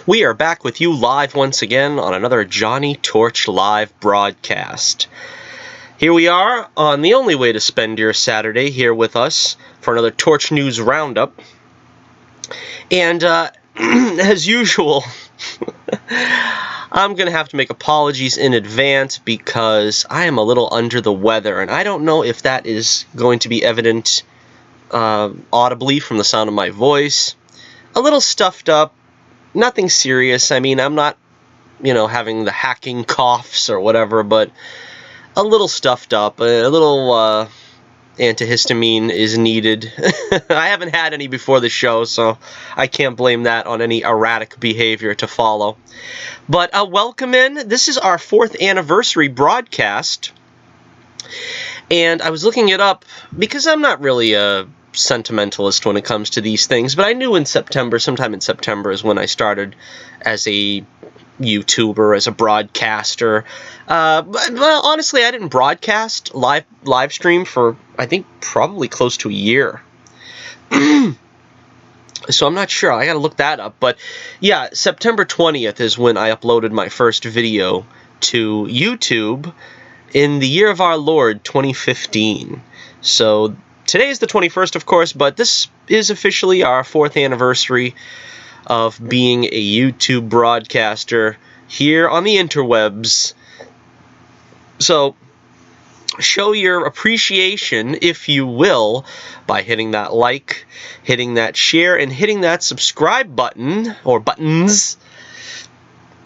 We are back with you live once again on another Johnnie Torch live broadcast. Here we are on the only way to spend your Saturday here with us for another Torch News Roundup. And as usual, I'm going to have to make apologies in advance because I am a little under the weather, and I don't know if that is going to be evident audibly from the sound of my voice. A little stuffed up. Nothing serious. I mean, I'm not, having the hacking coughs or whatever, but a little stuffed up. A little antihistamine is needed. I haven't had any before the show, so I can't blame that on any erratic behavior to follow. But welcome in. This is our 4th anniversary broadcast. And I was looking it up because I'm not really a sentimentalist when it comes to these things, but I knew sometime in September is when I started as a YouTuber, as a broadcaster. Well, honestly, I didn't broadcast live stream for, I think, probably close to a year. So I'm not sure. I gotta look that up. But yeah, September 20th is when I uploaded my first video to YouTube in the year of our Lord, 2015. So today is the 21st, of course, but this is officially our 4th anniversary of being a YouTube broadcaster here on the interwebs. So show your appreciation, if you will, by hitting that like, hitting that share, and hitting that subscribe button, or buttons,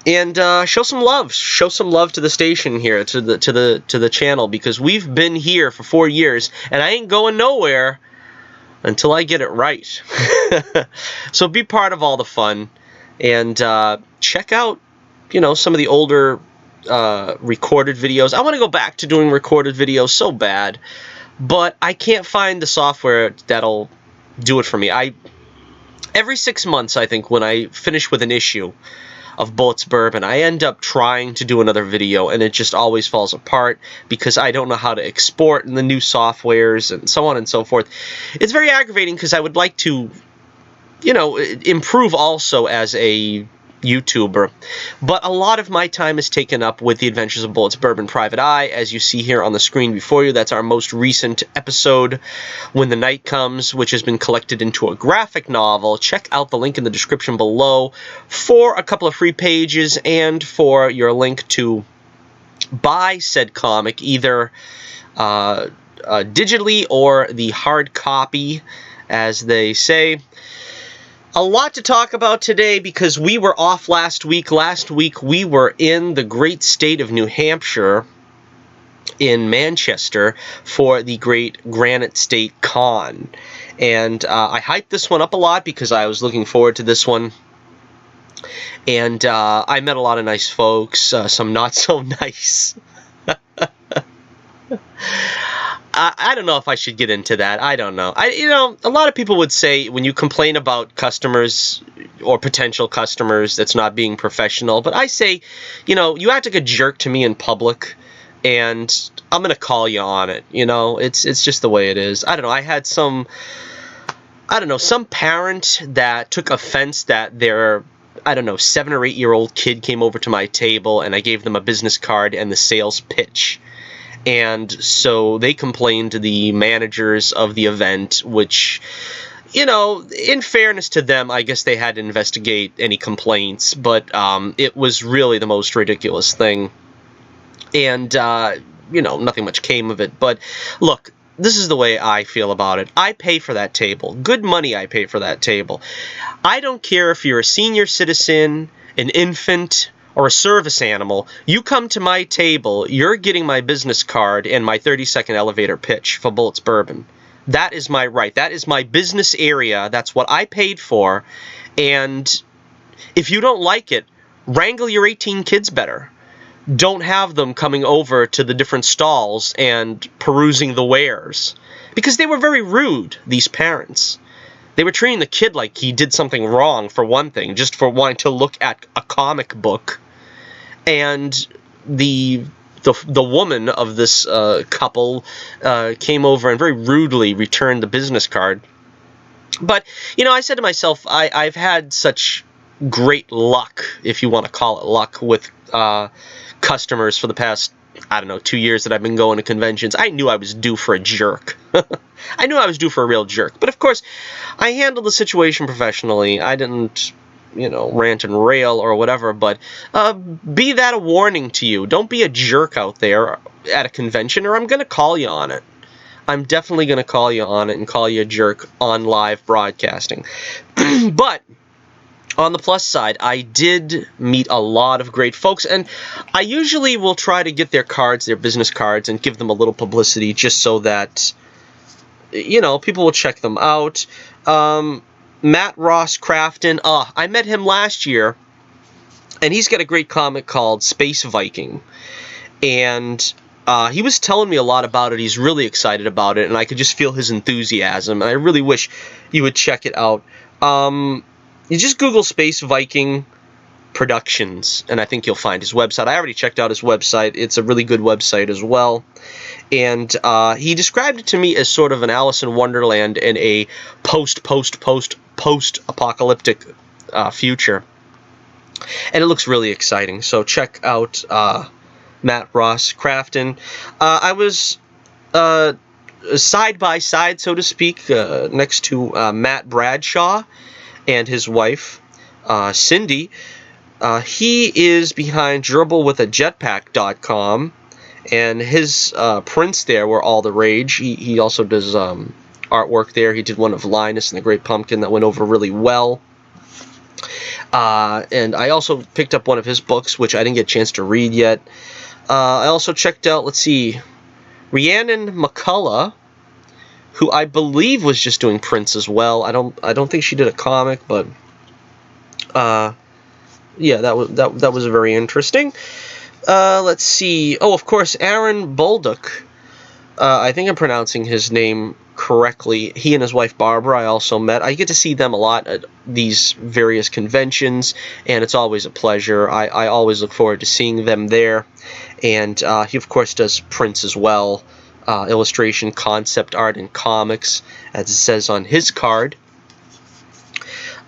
and show some love. Show some love to the station here, to the channel, because we've been here for 4 years, and I ain't going nowhere until I get it right. So be part of all the fun, and check out, some of the older recorded videos. I want to go back to doing recorded videos so bad, but I can't find the software that'll do it for me. Every 6 months, I think, when I finish with an issue of Bullets Bourbon, I end up trying to do another video, and it just always falls apart because I don't know how to export in the new softwares and so on and so forth. It's very aggravating because I would like to, improve also as a YouTuber, but a lot of my time is taken up with the Adventures of Bullets Bourbon Private Eye, as you see here on the screen before you. That's our most recent episode, When the Night Comes, which has been collected into a graphic novel. Check out the link in the description below for a couple of free pages and for your link to buy said comic, either digitally or the hard copy, as they say. A lot to talk about today because we were off last week. Last week we were in the great state of New Hampshire, in Manchester, for the great Granite Con. And I hyped this one up a lot because I was looking forward to this one. And I met a lot of nice folks, some not so nice. I don't know if I should get into that. I don't know. A lot of people would say when you complain about customers or potential customers that's not being professional, but I say, you act like a jerk to me in public, and I'm going to call you on it. It's just the way it is. I don't know. I had some parent that took offense that their 7 or 8 year old kid came over to my table and I gave them a business card and the sales pitch. And so they complained to the managers of the event, which, in fairness to them, I guess they had to investigate any complaints, but it was really the most ridiculous thing. And, nothing much came of it. But look, this is the way I feel about it. I pay for that table. Good money I pay for that table. I don't care if you're a senior citizen, an infant, or a service animal. You come to my table, you're getting my business card and my 30-second elevator pitch for Bullets Bourbon. That is my right. That is my business area. That's what I paid for. And if you don't like it, wrangle your 18 kids better. Don't have them coming over to the different stalls and perusing the wares. Because they were very rude, these parents. They were treating the kid like he did something wrong, for one thing, just for wanting to look at a comic book. And the woman of this couple came over and very rudely returned the business card. But, I said to myself, I've had such great luck, if you want to call it luck, with customers for the past, I don't know, 2 years that I've been going to conventions. I knew I was due for a jerk. I knew I was due for a real jerk. But of course, I handled the situation professionally. I didn't, rant and rail or whatever, but be that a warning to you. Don't be a jerk out there at a convention, or I'm going to call you on it. I'm definitely going to call you on it and call you a jerk on live broadcasting. But on the plus side, I did meet a lot of great folks, and I usually will try to get their cards, their business cards, and give them a little publicity just so that, people will check them out. Matt Ross Crafton, I met him last year, and he's got a great comic called Space Viking, and he was telling me a lot about it. He's really excited about it, and I could just feel his enthusiasm, and I really wish you would check it out. You just Google Space Viking Productions, and I think you'll find his website. I already checked out his website. It's a really good website as well. And he described it to me as sort of an Alice in Wonderland in a post-apocalyptic future. And it looks really exciting. So check out Matt Ross Crafton. I was side by side, so to speak, next to Matt Bradshaw and his wife, Cindy. He is behind DurableWithAJetpack.com, and his prints there were all the rage. He also does artwork there. He did one of Linus and the Great Pumpkin that went over really well. And I also picked up one of his books, which I didn't get a chance to read yet. I also checked out, Rhiannon McCullough, who I believe was just doing prints as well. I don't think she did a comic, but yeah, that was very interesting. Let's see. Oh, of course, Aaron Bolduc. I think I'm pronouncing his name correctly. He and his wife Barbara I also met. I get to see them a lot at these various conventions, and it's always a pleasure. I always look forward to seeing them there. And he, of course, does prints as well. Illustration, concept art, and comics, as it says on his card.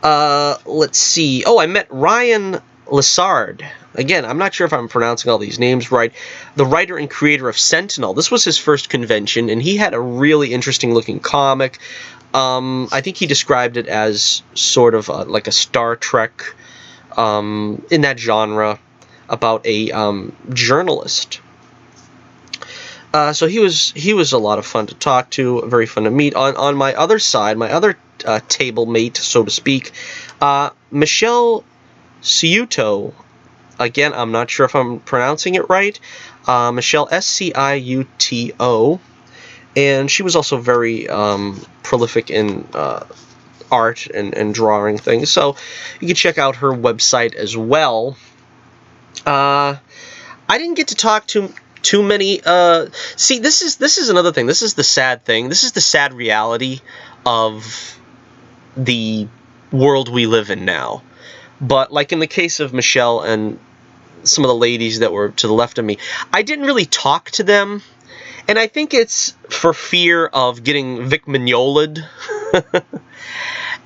Let's see. Oh, I met Ryan Lessard. Again, I'm not sure if I'm pronouncing all these names right. The writer and creator of Sentinel. This was his first convention, and he had a really interesting-looking comic. I think he described it as sort of like a Star Trek in that genre about a journalist. So he was a lot of fun to talk to, very fun to meet. On my other side, my other table mate, so to speak, Michelle Sciuto. Again, I'm not sure if I'm pronouncing it right. Michelle, Sciuto. And she was also very prolific in art and drawing things. So you can check out her website as well. I didn't get to talk to too many. See, this is another thing. This is the sad thing. This is the sad reality of the world we live in now. But like in the case of Michelle and some of the ladies that were to the left of me, I didn't really talk to them. And I think it's for fear of getting Vic Mignola'd.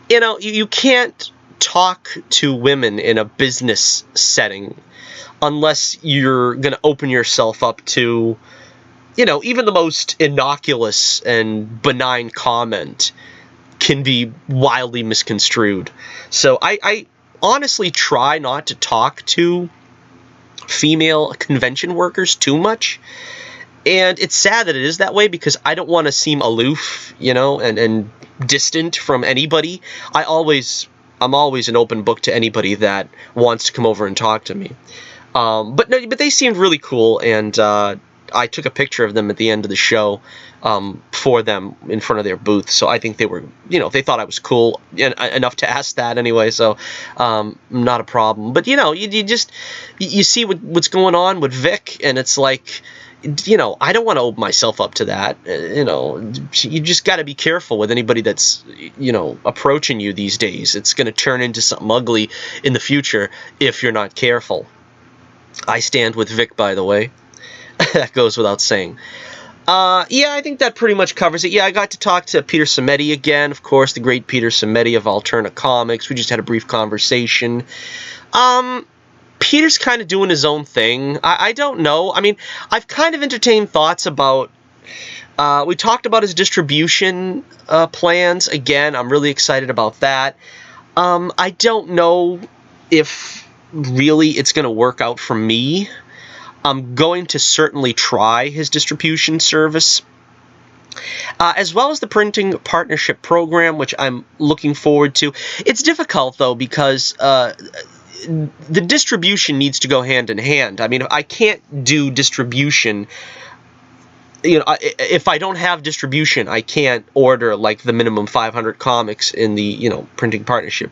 You can't talk to women in a business setting unless you're going to open yourself up to, even the most innocuous and benign comment can be wildly misconstrued. So I honestly try not to talk to female convention workers too much. And it's sad that it is that way because I don't want to seem aloof, and distant from anybody. I'm always an open book to anybody that wants to come over and talk to me. But they seemed really cool, and I took a picture of them at the end of the show for them in front of their booth. So I think they were, they thought I was cool enough to ask that anyway. So not a problem. But you see what's going on with Vic, and it's like, I don't want to open myself up to that. You just got to be careful with anybody that's approaching you these days. It's going to turn into something ugly in the future if you're not careful. I stand with Vic, by the way. That goes without saying. Yeah, I think that pretty much covers it. Yeah, I got to talk to Peter Simeti again, of course, the great Peter Simeti of Alterna Comics. We just had a brief conversation. Peter's kind of doing his own thing. I don't know. I mean, I've kind of entertained thoughts about... we talked about his distribution plans. Again, I'm really excited about that. I don't know if really it's going to work out for me. I'm going to certainly try his distribution service, as well as the printing partnership program, which I'm looking forward to. It's difficult, though, because the distribution needs to go hand in hand. I mean, I can't do distribution. You know, if I don't have distribution, I can't order like the minimum 500 comics in the, printing partnership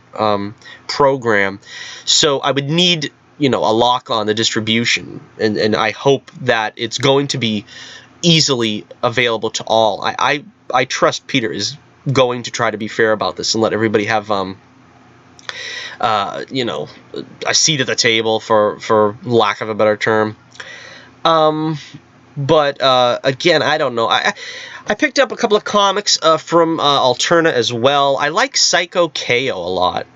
program. So I would need, a lock on the distribution, and I hope that it's going to be easily available to all. I trust Peter is going to try to be fair about this and let everybody have a seat at the table, for lack of a better term. But again, I don't know. I picked up a couple of comics from Alterna as well. I like Psycho KO a lot,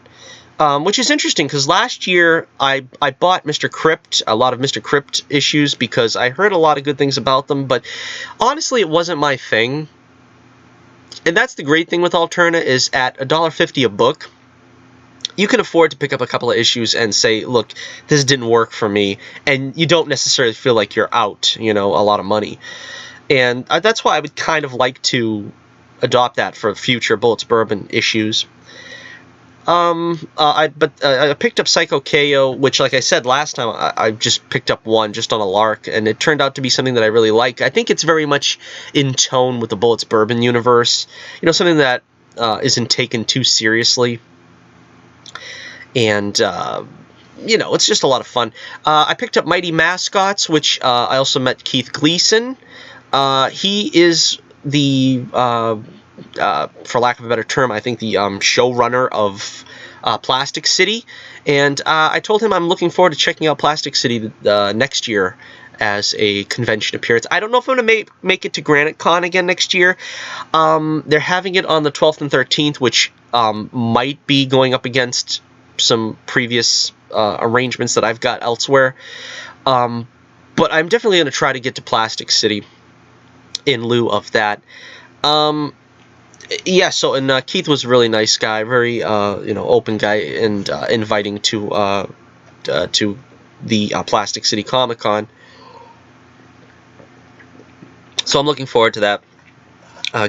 which is interesting because last year I bought Mr. Crypt, a lot of Mr. Crypt issues, because I heard a lot of good things about them, but honestly it wasn't my thing. And that's the great thing with Alterna, is at $1.50 a book, you can afford to pick up a couple of issues and say, look, this didn't work for me, and you don't necessarily feel like you're out, a lot of money. And that's why I would kind of like to adopt that for future Bullets Bourbon issues. I picked up Psycho KO, which, like I said last time, I just picked up one just on a lark, and it turned out to be something that I really like. I think it's very much in tone with the Bullets Bourbon universe, something that isn't taken too seriously. And, it's just a lot of fun. I picked up Mighty Mascots, which I also met Keith Gleason. He is the, for lack of a better term, I think the showrunner of Plastic City. And I told him I'm looking forward to checking out Plastic City next year as a convention appearance. I don't know if I'm going to make it to Granite Con again next year. They're having it on the 12th and 13th, which might be going up against some previous arrangements that I've got elsewhere. But I'm definitely going to try to get to Plastic City in lieu of that. Yeah, so, and Keith was a really nice guy, very, open guy, and inviting to the Plastic City Comic Con. So I'm looking forward to that,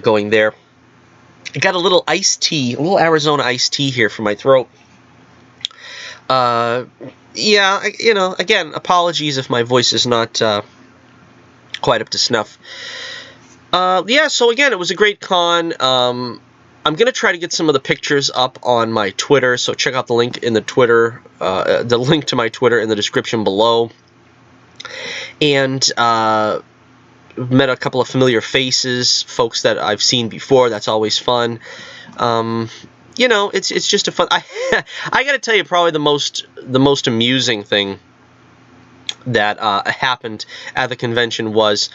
going there. I got a little iced tea, a little Arizona iced tea here for my throat. Yeah, again, apologies if my voice is not quite up to snuff. Yeah, so again, it was a great con. I'm going to try to get some of the pictures up on my Twitter, so check out the link in the Twitter, the link to my Twitter in the description below. And met a couple of familiar faces, folks that I've seen before. That's always fun. It's just a fun... I got to tell you, probably the most amusing thing that happened at the convention was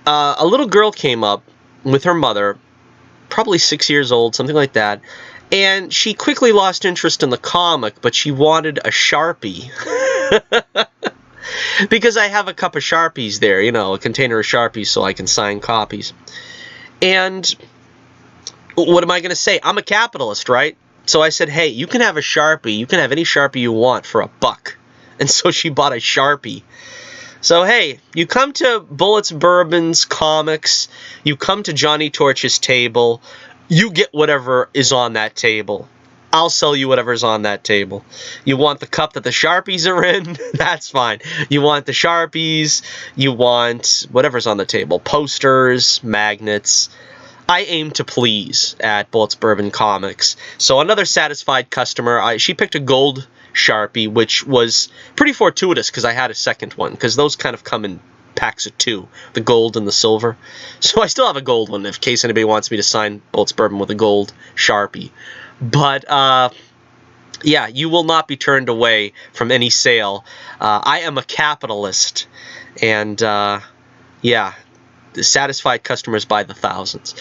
a little girl came up with her mother, probably 6 years old, something like that, and she quickly lost interest in the comic, but she wanted a Sharpie. Because I have a cup of Sharpies there, a container of Sharpies so I can sign copies. And what am I going to say? I'm a capitalist, right? So I said, hey, you can have a Sharpie. You can have any Sharpie you want for $1. And so she bought a Sharpie. So, hey, you come to Bullets Bourbon's comics, you come to Johnny Torch's table, you get whatever is on that table. I'll sell you whatever's on that table. You want the cup that the Sharpies are in? That's fine. You want the Sharpies, you want whatever's on the table. Posters, magnets. I aim to please at Bullets Bourbon Comics. So another satisfied customer. She picked a gold Sharpie, which was pretty fortuitous because I had a second one, because those kind of come in packs of 2, the gold and the silver. So I still have a gold one in case anybody wants me to sign Bullets Bourbon with a gold Sharpie. But, yeah, you will not be turned away from any sale. I am a capitalist, and, yeah, satisfied customers by the thousands.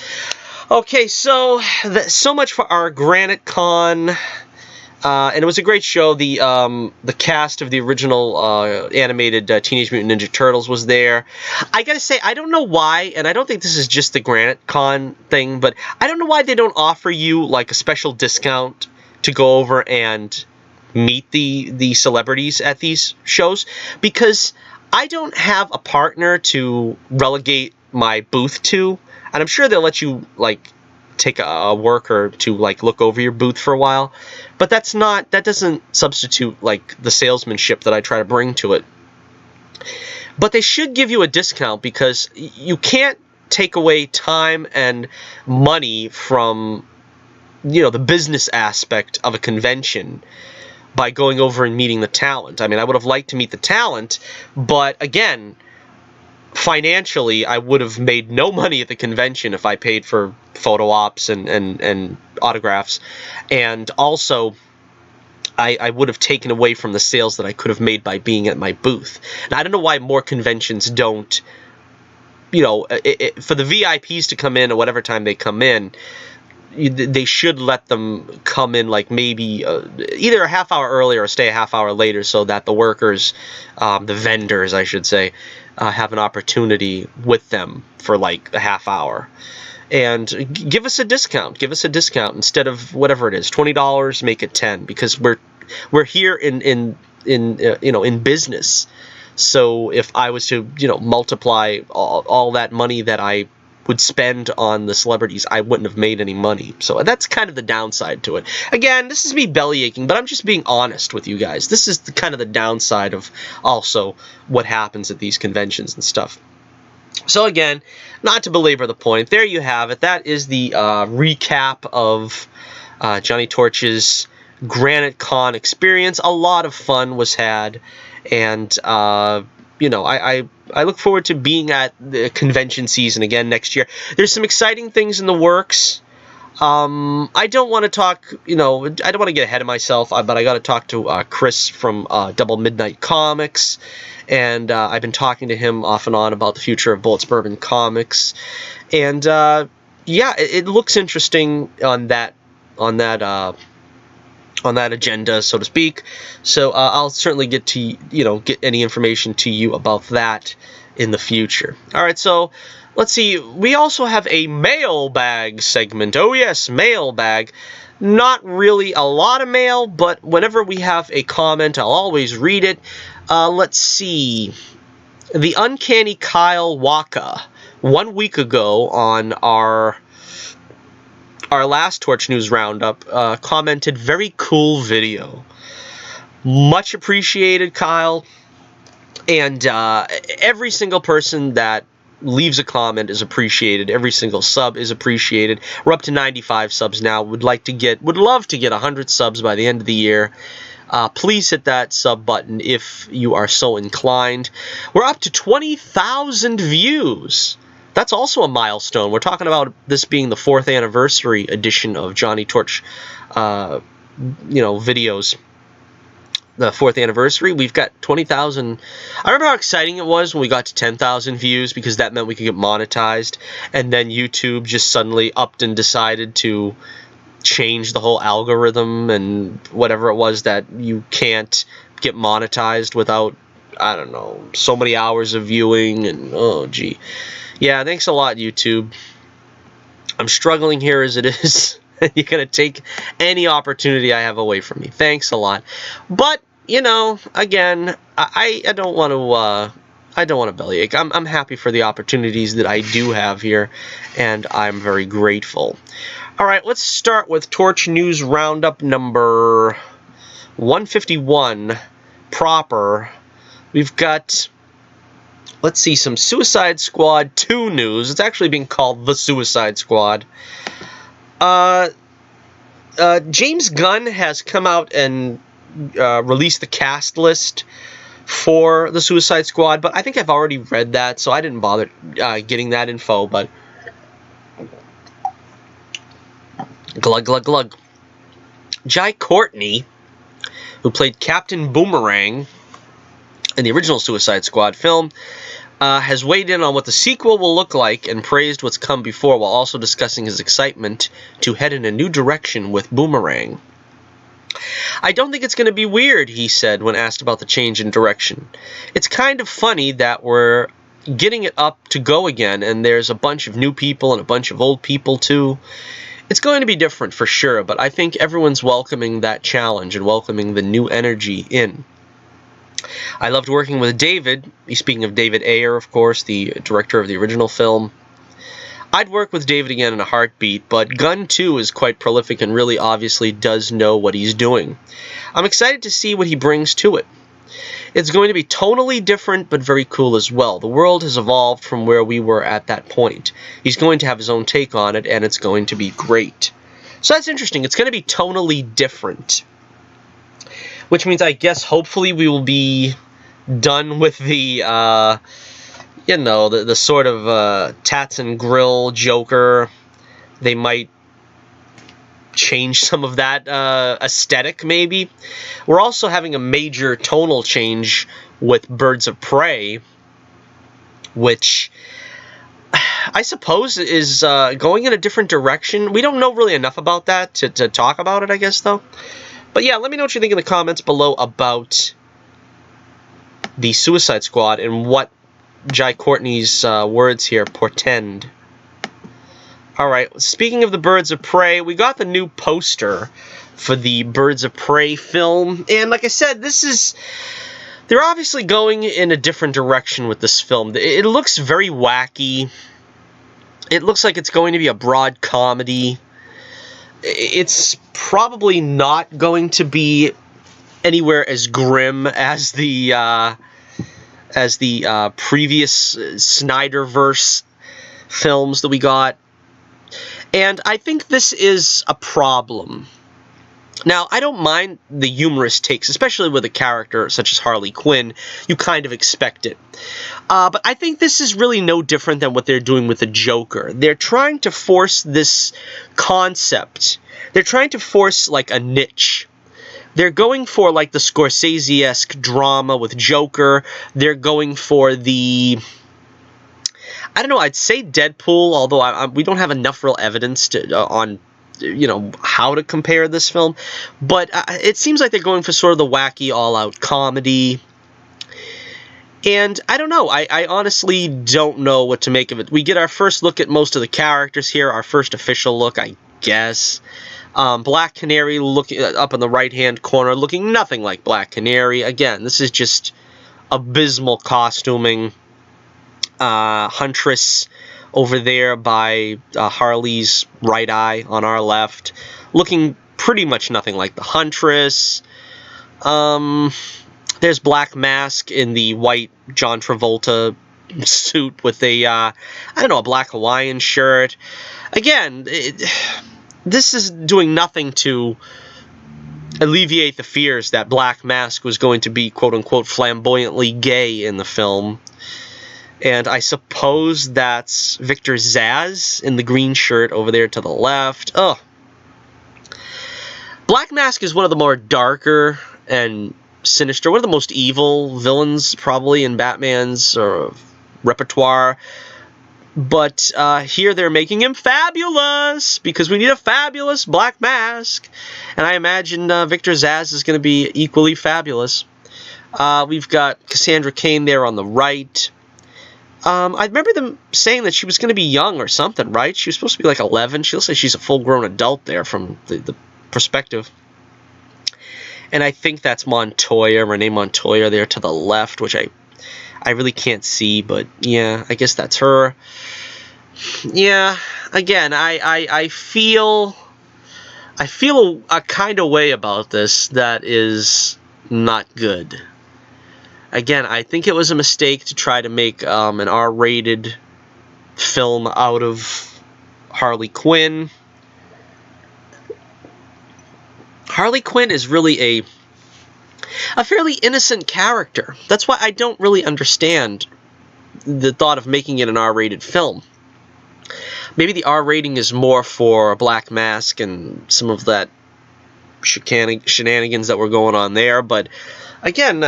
Okay, so so much for our Granite Con. And it was a great show. The cast of the original animated Teenage Mutant Ninja Turtles was there. I gotta say, I don't know why, and I don't think this is just the Granite Con thing, but I don't know why they don't offer you like a special discount to go over and meet the celebrities at these shows, because I don't have a partner to relegate my booth to, and I'm sure they'll let you like take a worker to like look over your booth for a while, but that doesn't substitute like the salesmanship that I try to bring to it. But they should give you a discount, because you can't take away time and money from, you know, the business aspect of a convention by going over and meeting the talent. I mean, I would have liked to meet the talent, but again, financially, I would have made no money at the convention if I paid for photo ops and autographs, and also I would have taken away from the sales that I could have made by being at my booth. Now, I don't know why more conventions don't, you know, for the VIPs to come in at whatever time they come in, they should let them come in like maybe either a half hour earlier or stay a half hour later, so that the workers, the vendors, I should say, have an opportunity with them for like a half hour. And give us a discount. Give us a discount instead of whatever it is, $20. Make it $10, because we're here in you know, in business. So if I was to, you know, multiply all that money that I would spend on the celebrities, I wouldn't have made any money. So that's kind of the downside to it. Again, this is me belly aching, but I'm just being honest with you guys. This is kind of the downside of also what happens at these conventions and stuff. So again, not to belabor the point, there you have it. That is the recap of Johnny Torch's Granite Con experience. A lot of fun was had, and you know, I look forward to being at the convention season again next year. There's some exciting things in the works. I don't want to talk, you know, I don't want to get ahead of myself, but I got to talk to Chris from Double Midnight Comics, and I've been talking to him off and on about the future of Bullets Bourbon Comics, and yeah, it looks interesting on that agenda, so to speak. So I'll certainly get to, you know, get any information to you about that in the future. All right, so let's see. We also have a mailbag segment. Oh yes, mailbag. Not really a lot of mail, but whenever we have a comment, I'll always read it. Let's see. The Uncanny Kyle Waka, 1 week ago on our last Torch News Roundup, commented, "Very cool video." Much appreciated, Kyle. And every single person that leaves a comment is appreciated. Every single sub is appreciated. We're up to 95 subs now. Would love to get 100 subs by the end of the year. Please hit that sub button if you are so inclined. We're up to 20,000 views. That's also a milestone. We're talking about this being the 4th anniversary edition of Johnny Torch, you know, videos. The 4th anniversary, we've got 20,000. I remember how exciting it was when we got to 10,000 views, because that meant we could get monetized, and then YouTube just suddenly upped and decided to change the whole algorithm and whatever it was, that you can't get monetized without, I don't know, so many hours of viewing, and oh gee. Yeah, thanks a lot, YouTube. I'm struggling here as it is. You're going to take any opportunity I have away from me. Thanks a lot. But, you know, again, I don't want to bellyache. I'm happy for the opportunities that I do have here, and I'm very grateful. All right, let's start with Torch News Roundup number 151 proper. We've got, let's see, some Suicide Squad 2 news. It's actually being called The Suicide Squad. James Gunn has come out and released the cast list for the Suicide Squad, but I think I've already read that, so I didn't bother getting that info, but glug, glug, glug. Jai Courtney, who played Captain Boomerang in the original Suicide Squad film, has weighed in on what the sequel will look like and praised what's come before, while also discussing his excitement to head in a new direction with Boomerang. "I don't think it's going to be weird," he said when asked about the change in direction. "It's kind of funny that we're getting it up to go again, and there's a bunch of new people and a bunch of old people too. It's going to be different for sure, but I think everyone's welcoming that challenge and welcoming the new energy in. I loved working with David," he's speaking of David Ayer, of course, the director of the original film. "I'd work with David again in a heartbeat, but Gunn too is quite prolific and really obviously does know what he's doing. I'm excited to see what he brings to it. It's going to be tonally different, but very cool as well. The world has evolved from where we were at that point. He's going to have his own take on it, and it's going to be great." So that's interesting. It's going to be tonally different, which means I guess hopefully we will be done with the, the sort of tats and grill Joker. They might change some of that aesthetic, maybe. We're also having a major tonal change with Birds of Prey, which I suppose is going in a different direction. We don't know really enough about that to talk about it, I guess, though. But yeah, let me know what you think in the comments below about the Suicide Squad and what Jai Courtney's words here portend. Alright, speaking of the Birds of Prey, we got the new poster for the Birds of Prey film. And like I said, they're obviously going in a different direction with this film. It looks very wacky. It looks like it's going to be a broad comedy. It's probably not going to be anywhere as grim as the previous Snyderverse films that we got. And I think this is a problem. Now, I don't mind the humorous takes, especially with a character such as Harley Quinn. You kind of expect it. But I think this is really no different than what they're doing with the Joker. They're trying to force this concept. They're trying to force, like, a niche. They're going for, like, the Scorsese-esque drama with Joker. They're going for the... I don't know, I'd say Deadpool, although we don't have enough real evidence on how to compare this film. But it seems like they're going for sort of the wacky, all-out comedy. And I don't know. I honestly don't know what to make of it. We get our first look at most of the characters here, our first official look, I guess. Black Canary looking up in the right-hand corner, looking nothing like Black Canary. Again, this is just abysmal costuming. Huntress over there by Harley's right eye on our left, looking pretty much nothing like the Huntress. There's Black Mask in the white John Travolta suit with a black Hawaiian shirt. Again, this is doing nothing to alleviate the fears that Black Mask was going to be, quote-unquote, flamboyantly gay in the film. And I suppose that's Victor Zsasz in the green shirt over there to the left. Oh. Black Mask is one of the more darker and sinister, one of the most evil villains probably in Batman's repertoire. But here they're making him fabulous, because we need a fabulous Black Mask. And I imagine Victor Zsasz is going to be equally fabulous. We've got Cassandra Cain there on the right. I remember them saying that she was going to be young or something, right? She was supposed to be like 11. She looks like she's a full-grown adult there from the perspective. And I think that's Montoya, Renee Montoya there to the left, which I really can't see, but yeah, I guess that's her. Yeah, again, I feel a kind of way about this that is not good. Again, I think it was a mistake to try to make an R-rated film out of Harley Quinn. Harley Quinn is really a fairly innocent character. That's why I don't really understand the thought of making it an R-rated film. Maybe the R rating is more for Black Mask and some of that shenanigans that were going on there, but again,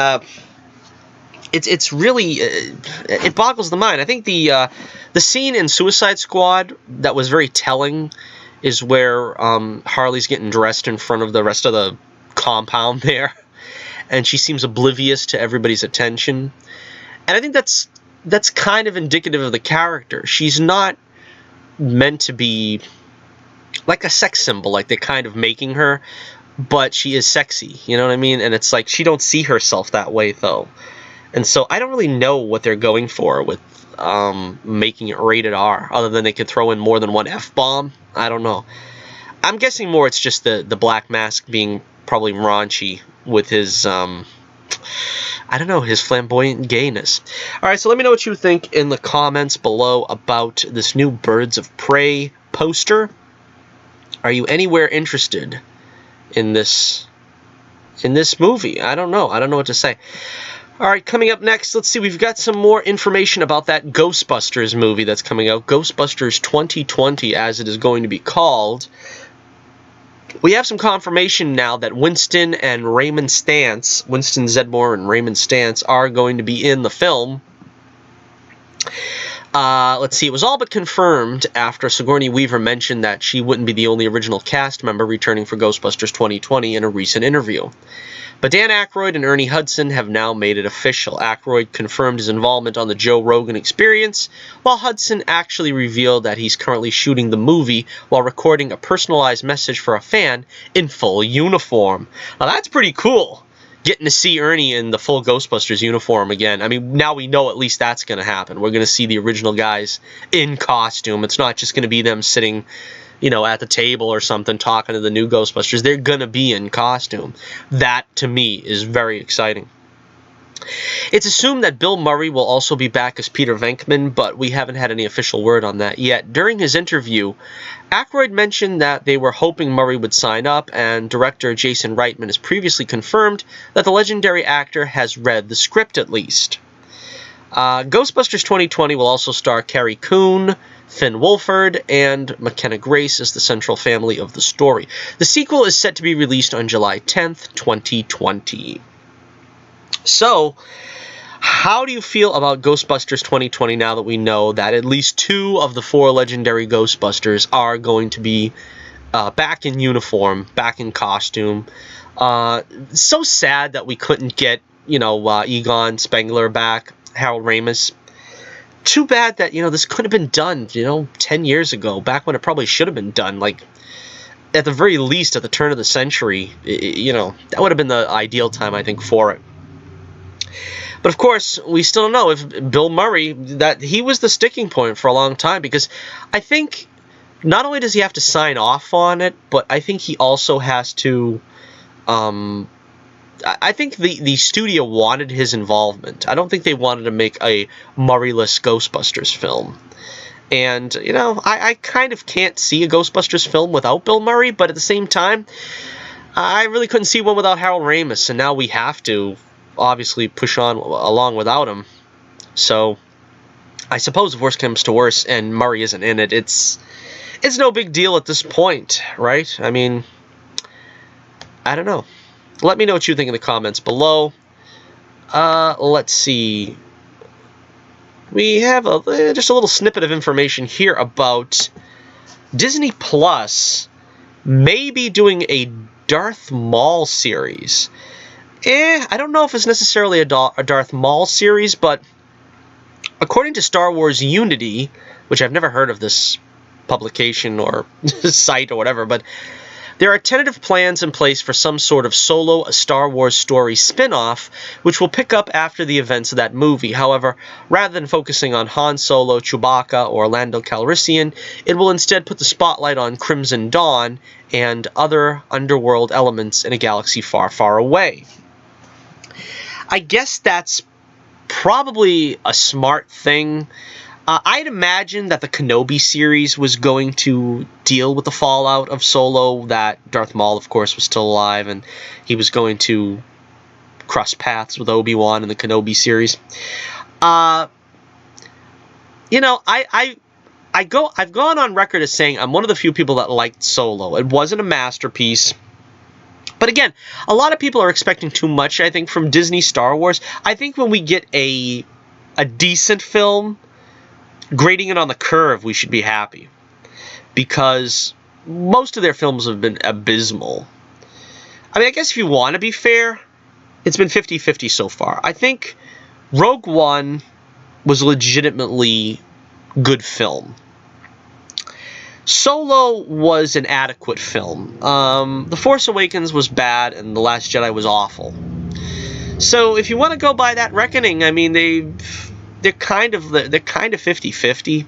it's really it boggles the mind. I think the scene in Suicide Squad that was very telling is where Harley's getting dressed in front of the rest of the compound there, and she seems oblivious to everybody's attention. And I think that's kind of indicative of the character. She's not meant to be like a sex symbol, like they're kind of making her, but she is sexy, you know what I mean? And it's like she don't see herself that way, though. And so I don't really know what they're going for with making it rated R, other than they could throw in more than one F-bomb. I don't know. I'm guessing more it's just the Black Mask being probably raunchy with his, I don't know, his flamboyant gayness. Alright, so let me know what you think in the comments below about this new Birds of Prey poster. Are you anywhere interested in this movie? I don't know. I don't know what to say. Alright, coming up next, let's see, we've got some more information about that Ghostbusters movie that's coming out. Ghostbusters 2020, as it is going to be called. We have some confirmation now that Winston and Raymond Stantz, Winston Zeddemore and Raymond Stantz, are going to be in the film. Let's see, it was all but confirmed after Sigourney Weaver mentioned that she wouldn't be the only original cast member returning for Ghostbusters 2020 in a recent interview. But Dan Aykroyd and Ernie Hudson have now made it official. Aykroyd confirmed his involvement on the Joe Rogan Experience, while Hudson actually revealed that he's currently shooting the movie while recording a personalized message for a fan in full uniform. Now that's pretty cool, getting to see Ernie in the full Ghostbusters uniform again. I mean, now we know at least that's going to happen. We're going to see the original guys in costume. It's not just going to be them sitting, you know, at the table or something talking to the new Ghostbusters. They're going to be in costume. That, to me, is very exciting. It's assumed that Bill Murray will also be back as Peter Venkman, but we haven't had any official word on that yet. During his interview, Aykroyd mentioned that they were hoping Murray would sign up, and director Jason Reitman has previously confirmed that the legendary actor has read the script at least. Ghostbusters 2020 will also star Carrie Coon, Finn Wolfhard, and McKenna Grace as the central family of the story. The sequel is set to be released on July 10th, 2020. So, how do you feel about Ghostbusters 2020 now that we know that at least 2 of the 4 legendary Ghostbusters are going to be back in uniform, back in costume? So sad that we couldn't get, you know, Egon Spengler back, Harold Ramis. Too bad that, you know, this could have been done, you know, 10 years ago, back when it probably should have been done, like, at the very least, at the turn of the century. You know, that would have been the ideal time, I think, for it. But of course, we still don't know if Bill Murray, that he was the sticking point for a long time, because I think not only does he have to sign off on it, but I think he also has to, I think the studio wanted his involvement. I don't think they wanted to make a Murray-less Ghostbusters film. And, you know, I kind of can't see a Ghostbusters film without Bill Murray, but at the same time, I really couldn't see one without Harold Ramis, and now we have to obviously push on along without him. So I suppose if worse comes to worse and Murray isn't in it, it's no big deal at this point, right? I mean, I don't know. Let me know what you think in the comments below. Let's see. We have just a little snippet of information here about Disney Plus maybe doing a Darth Maul series. I don't know if it's necessarily a Darth Maul series, but according to Star Wars Unity, which I've never heard of this publication or site or whatever, but there are tentative plans in place for some sort of solo Star Wars story spin-off, which will pick up after the events of that movie. However, rather than focusing on Han Solo, Chewbacca, or Lando Calrissian, it will instead put the spotlight on Crimson Dawn and other underworld elements in a galaxy far, far away. I guess that's probably a smart thing. I'd imagine that the Kenobi series was going to deal with the fallout of Solo, that Darth Maul, of course, was still alive, and he was going to cross paths with Obi-Wan in the Kenobi series. You know, I've gone on record as saying I'm one of the few people that liked Solo. It wasn't a masterpiece, But again, a lot of people are expecting too much, I think, from Disney Star Wars. I think when we get a decent film, grading it on the curve, we should be happy. Because most of their films have been abysmal. I mean, I guess if you want to be fair, it's been 50-50 so far. I think Rogue One was a legitimately good film. Solo was an adequate film. The Force Awakens was bad, and The Last Jedi was awful. So if you want to go by that reckoning, I mean, they're kind of 50-50.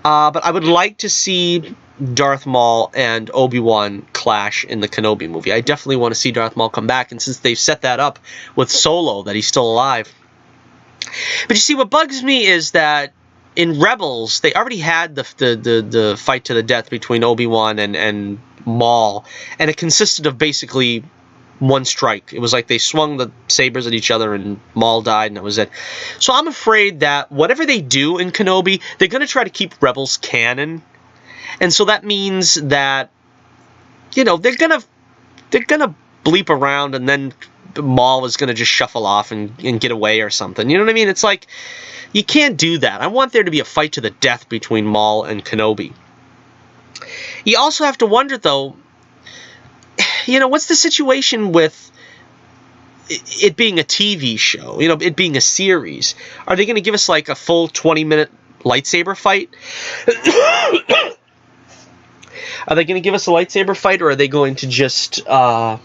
But I would like to see Darth Maul and Obi-Wan clash in the Kenobi movie. I definitely want to see Darth Maul come back, and since they've set that up with Solo, that he's still alive. But you see, what bugs me is that in Rebels, they already had the fight to the death between Obi-Wan and Maul, and it consisted of basically one strike. It was like they swung the sabers at each other and Maul died, and that was it. So I'm afraid that whatever they do in Kenobi, they're going to try to keep Rebels canon. And so that means that, you know, they're going to bleep around, and then Maul is going to just shuffle off and get away or something. You know what I mean? It's like, you can't do that. I want there to be a fight to the death between Maul and Kenobi. You also have to wonder, though, you know, what's the situation with it being a TV show? You know, it being a series. Are they going to give us like a full 20-minute lightsaber fight? Are they going to give us a lightsaber fight, or are they going to just, you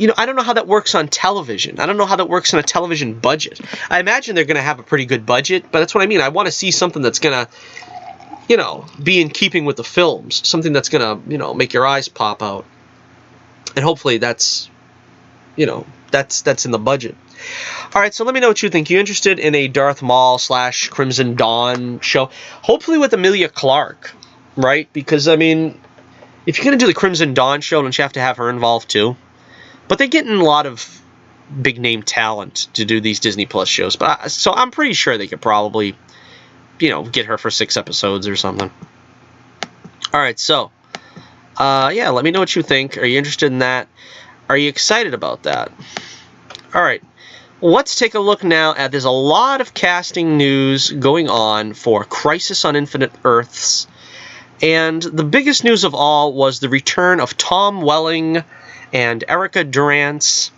know, I don't know how that works on television. I don't know how that works on a television budget. I imagine they're going to have a pretty good budget, but that's what I mean. I want to see something that's going to, you know, be in keeping with the films. Something that's going to, you know, make your eyes pop out. And hopefully that's, you know, that's in the budget. All right, so let me know what you think. You interested in a Darth Maul / Crimson Dawn show? Hopefully with Emilia Clarke, right? Because, I mean, if you're going to do the Crimson Dawn show, don't you have to have her involved too? But they're getting a lot of big-name talent to do these Disney Plus shows. But so I'm pretty sure they could probably, you know, get her for 6 episodes or something. All right, so, yeah, let me know what you think. Are you interested in that? Are you excited about that? All right, let's take a look now at, there's a lot of casting news going on for Crisis on Infinite Earths. And the biggest news of all was the return of Tom Welling and Erica Durance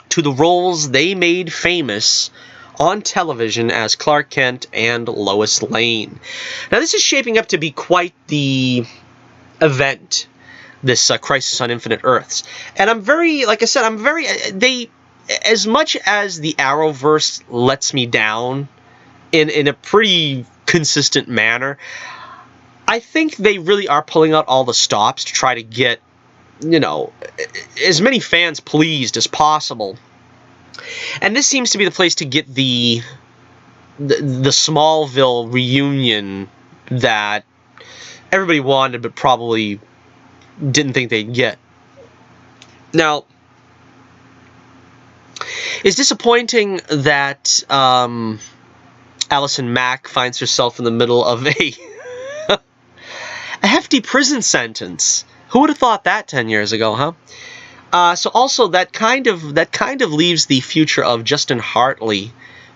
to the roles they made famous on television as Clark Kent and Lois Lane. Now, this is shaping up to be quite the event, this Crisis on Infinite Earths. And I'm very, like I said, as much as the Arrowverse lets me down in a pretty consistent manner, I think they really are pulling out all the stops to try to get, you know, as many fans pleased as possible. And this seems to be the place to get the Smallville reunion that everybody wanted but probably didn't think they'd get. Now, it's disappointing that Allison Mack finds herself in the middle of a hefty prison sentence. Who would have thought that 10 years ago, huh? So also that kind of leaves the future of Justin Hartley,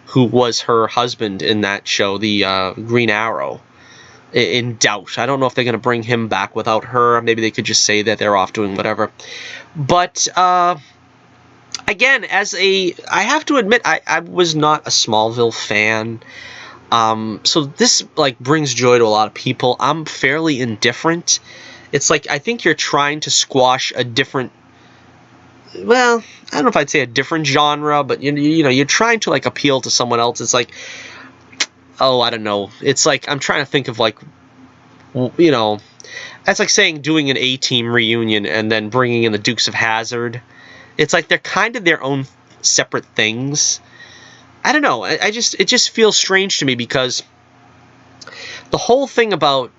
who was her husband in that show, the Green Arrow, in doubt. I don't know if they're going to bring him back without her. Maybe they could just say that they're off doing whatever. But again, I have to admit, I was not a Smallville fan. So this like brings joy to a lot of people. I'm fairly indifferent. It's like, I think you're trying to squash a different, well, I don't know if I'd say a different genre, but you know, you're trying to like appeal to someone else. It's like, oh, I don't know. It's like, I'm trying to think of like, you know, that's like saying doing an A-Team reunion and then bringing in the Dukes of Hazzard. It's like they're kind of their own separate things. I don't know. It just feels strange to me because the whole thing about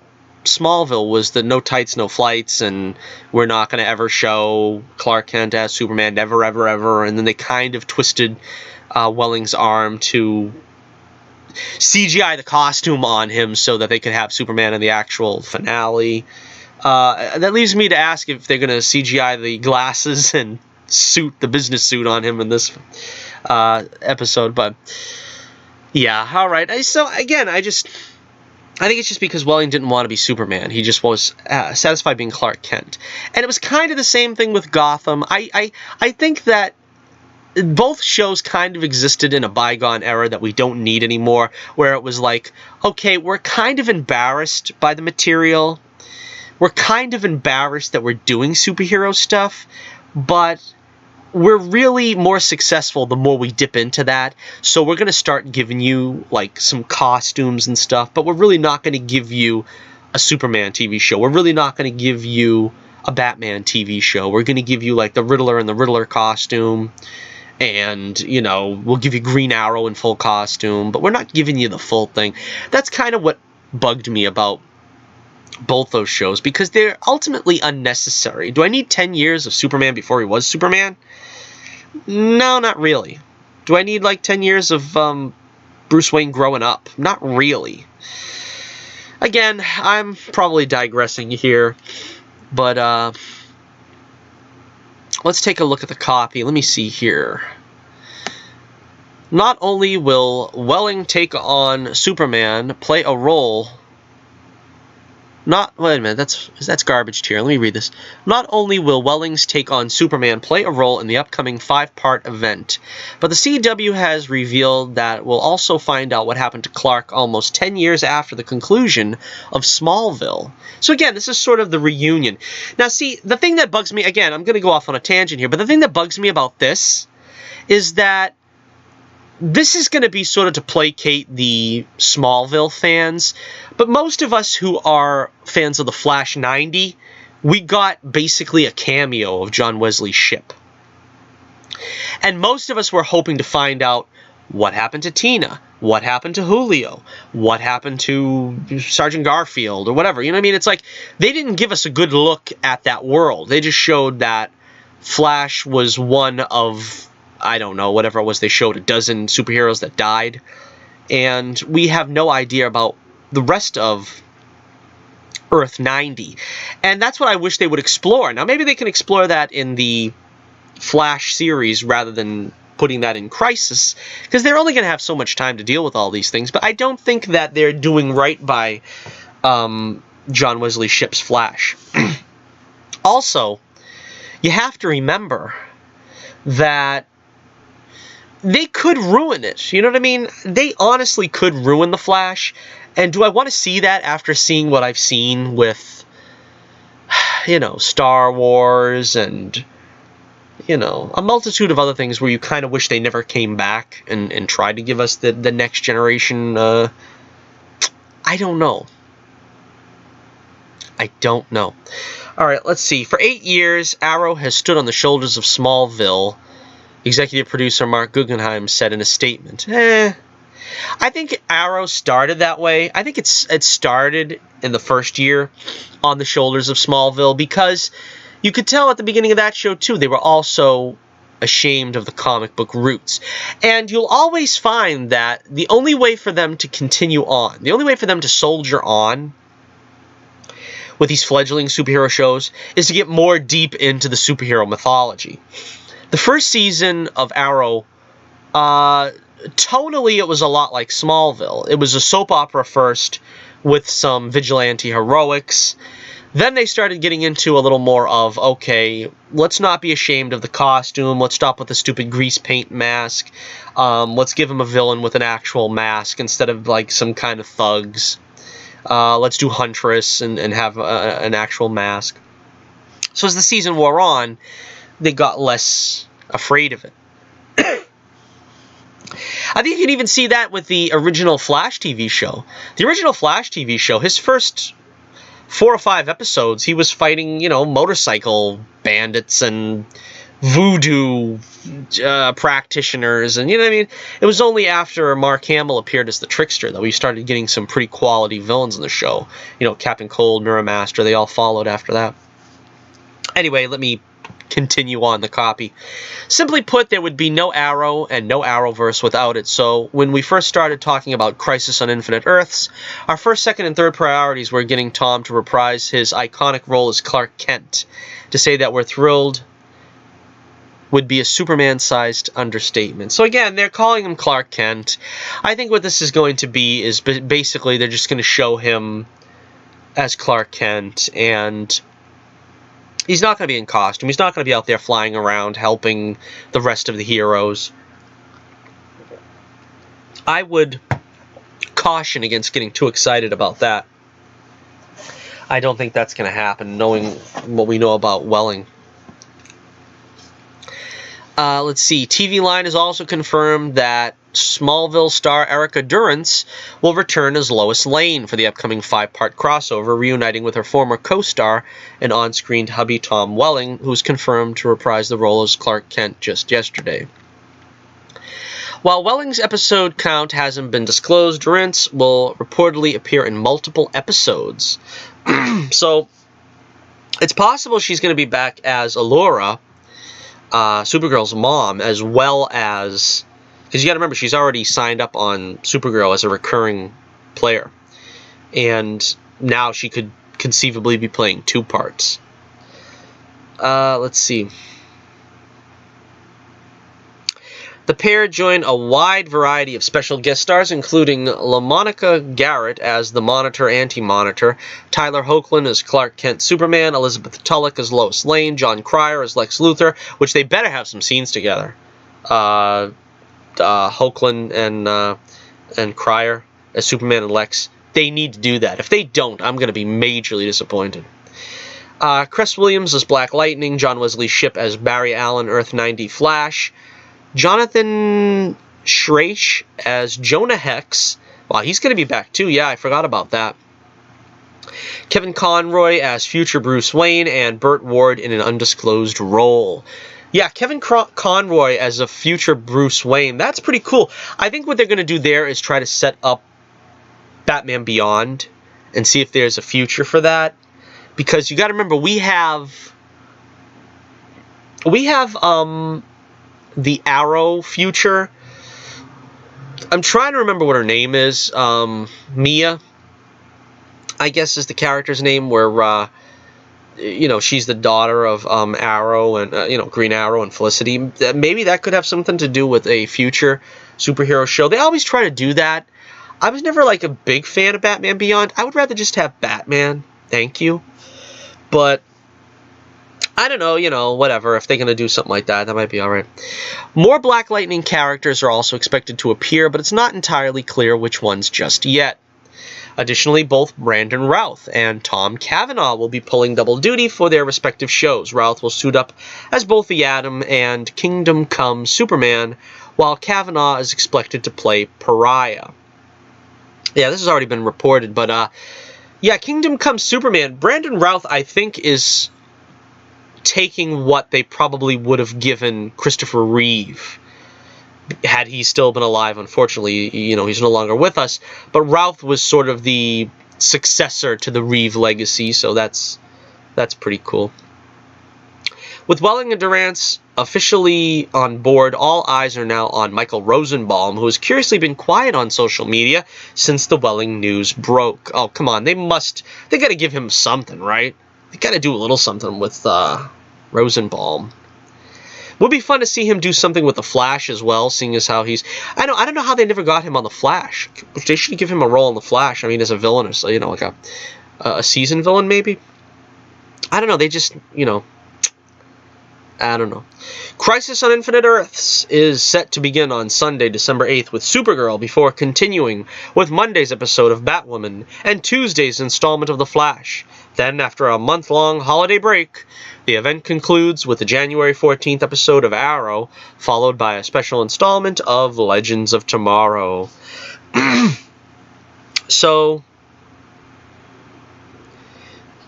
Smallville was the no tights, no flights, and we're not going to ever show Clark Kent as Superman, never, ever, ever. And then they kind of twisted Welling's arm to CGI the costume on him so that they could have Superman in the actual finale. That leaves me to ask if they're going to CGI the glasses and the business suit on him in this episode. But yeah, all right. So again, I think it's just because Welling didn't want to be Superman. He just was satisfied being Clark Kent. And it was kind of the same thing with Gotham. I think that both shows kind of existed in a bygone era that we don't need anymore, where it was like, okay, we're kind of embarrassed by the material. We're kind of embarrassed that we're doing superhero stuff, but we're really more successful the more we dip into that. So we're going to start giving you like some costumes and stuff, but we're really not going to give you a Superman TV show. We're really not going to give you a Batman TV show. We're going to give you like the Riddler and the Riddler costume, and, you know, we'll give you Green Arrow in full costume, but we're not giving you the full thing. That's kind of what bugged me about both those shows, because they're ultimately unnecessary. Do I need 10 years of Superman before he was Superman? No, not really. Do I need like 10 years of Bruce Wayne growing up? Not really. Again, I'm probably digressing here, but let's take a look at the copy. Let me see here. Not only will Welling take on Superman, play a role... Wait a minute, that's garbage here. Let me read this. Not only will Welling's take on Superman play a role in the upcoming 5-part event, but the CW has revealed that we'll also find out what happened to Clark almost 10 years after the conclusion of Smallville. So again, this is sort of the reunion. Now see, the thing that bugs me, again, I'm going to go off on a tangent here, but the thing that bugs me about this is that this is going to be sort of to placate the Smallville fans, but most of us who are fans of the Flash 90, we got basically a cameo of John Wesley Shipp. And most of us were hoping to find out what happened to Tina, what happened to Julio, what happened to Sergeant Garfield, or whatever. You know what I mean? It's like, they didn't give us a good look at that world. They just showed that Flash was one of... I don't know, whatever it was they showed, a dozen superheroes that died. And we have no idea about the rest of Earth 90. And that's what I wish they would explore. Now, maybe they can explore that in the Flash series rather than putting that in Crisis, because they're only going to have so much time to deal with all these things. But I don't think that they're doing right by John Wesley Shipp's Flash. Also, you have to remember that they could ruin it. You know what I mean? They honestly could ruin the Flash. And do I want to see that after seeing what I've seen with, you know, Star Wars and, you know, a multitude of other things where you kind of wish they never came back and tried to give us the next generation? I don't know. I don't know. All right, let's see. For 8 years, Arrow has stood on the shoulders of Smallville. Executive producer Mark Guggenheim said in a statement, I think Arrow started that way. I think it started in the first year on the shoulders of Smallville, because you could tell at the beginning of that show, too, they were also ashamed of the comic book roots. And you'll always find that the only way for them to continue on, the only way for them to soldier on with these fledgling superhero shows is to get more deep into the superhero mythology. The first season of Arrow, tonally it was a lot like Smallville. It was a soap opera first with some vigilante heroics. Then they started getting into a little more of, okay, let's not be ashamed of the costume. Let's stop with the stupid grease paint mask. Let's give him a villain with an actual mask instead of like some kind of thugs. Let's do Huntress and have an actual mask. So as the season wore on, they got less afraid of it. I think you can even see that with the original Flash TV show. The original Flash TV show, his first 4 or 5 episodes, he was fighting, you know, motorcycle bandits and voodoo practitioners, and you know what I mean? It was only after Mark Hamill appeared as the Trickster that we started getting some pretty quality villains in the show. You know, Captain Cold, Mirror Master, they all followed after that. Anyway, let me continue on the copy. Simply put, there would be no Arrow and no Arrowverse without it, so when we first started talking about Crisis on Infinite Earths, our first, second, and third priorities were getting Tom to reprise his iconic role as Clark Kent. To say that we're thrilled would be a Superman-sized understatement. So again, they're calling him Clark Kent. I think what this is going to be is basically they're just going to show him as Clark Kent, and he's not going to be in costume. He's not going to be out there flying around helping the rest of the heroes. I would caution against getting too excited about that. I don't think that's going to happen, knowing what we know about Welling. Let's see. TV Line has also confirmed that Smallville star Erica Durance will return as Lois Lane for the upcoming 5-part crossover, reuniting with her former co-star and on-screen hubby Tom Welling, who's confirmed to reprise the role as Clark Kent just yesterday. While Welling's episode count hasn't been disclosed, Durance will reportedly appear in multiple episodes. So, it's possible she's going to be back as Allura, Supergirl's mom, as well as, because you got to remember, she's already signed up on Supergirl as a recurring player, and now she could conceivably be playing 2 parts. Let's see. The pair join a wide variety of special guest stars, including LaMonica Garrett as the Monitor Anti-Monitor, Tyler Hoechlin as Clark Kent Superman, Elizabeth Tulloch as Lois Lane, John Cryer as Lex Luthor, which they better have some scenes together. Hoechlin and Cryer as Superman and Lex. They need to do that. If they don't, I'm going to be majorly disappointed. Cress Williams as Black Lightning, John Wesley Shipp as Barry Allen, Earth 90 Flash, Jonathan Schraich as Jonah Hex. Wow, he's going to be back too. Yeah, I forgot about that. Kevin Conroy as future Bruce Wayne, and Burt Ward in an undisclosed role. Yeah, Kevin Conroy as a future Bruce Wayne. That's pretty cool. I think what they're going to do there is try to set up Batman Beyond and see if there's a future for that. Because you got to remember, we have the Arrow future. I'm trying to remember what her name is. Mia, I guess, is the character's name, where she's the daughter of Arrow and Green Arrow and Felicity. Maybe that could have something to do with a future superhero show. They always try to do that. I was never like a big fan of Batman Beyond. I would rather just have Batman. Thank you. But I don't know, whatever. If they're going to do something like that, that might be alright. More Black Lightning characters are also expected to appear, but it's not entirely clear which ones just yet. Additionally, both Brandon Routh and Tom Cavanaugh will be pulling double duty for their respective shows. Routh will suit up as both the Atom and Kingdom Come Superman, while Cavanaugh is expected to play Pariah. Yeah, this has already been reported, but yeah, Kingdom Come Superman. Brandon Routh, I think, is taking what they probably would have given Christopher Reeve had he still been alive. Unfortunately, he's no longer with us, but Routh was sort of the successor to the Reeve legacy, so that's pretty cool. With Welling and Durance officially on board, all eyes are now on Michael Rosenbaum, who has curiously been quiet on social media since the Welling news broke. Oh, come on, they got to give him something, right? They got to do a little something with Rosenbaum. Would be fun to see him do something with the Flash as well, seeing as how he's... I don't know how they never got him on the Flash. They should give him a role in the Flash. I mean, as a villain, or so, like a season villain, maybe. I don't know. They just, I don't know. Crisis on Infinite Earths is set to begin on Sunday, December 8th with Supergirl, before continuing with Monday's episode of Batwoman and Tuesday's installment of The Flash. Then, after a month-long holiday break, the event concludes with the January 14th episode of Arrow, followed by a special installment of Legends of Tomorrow. So,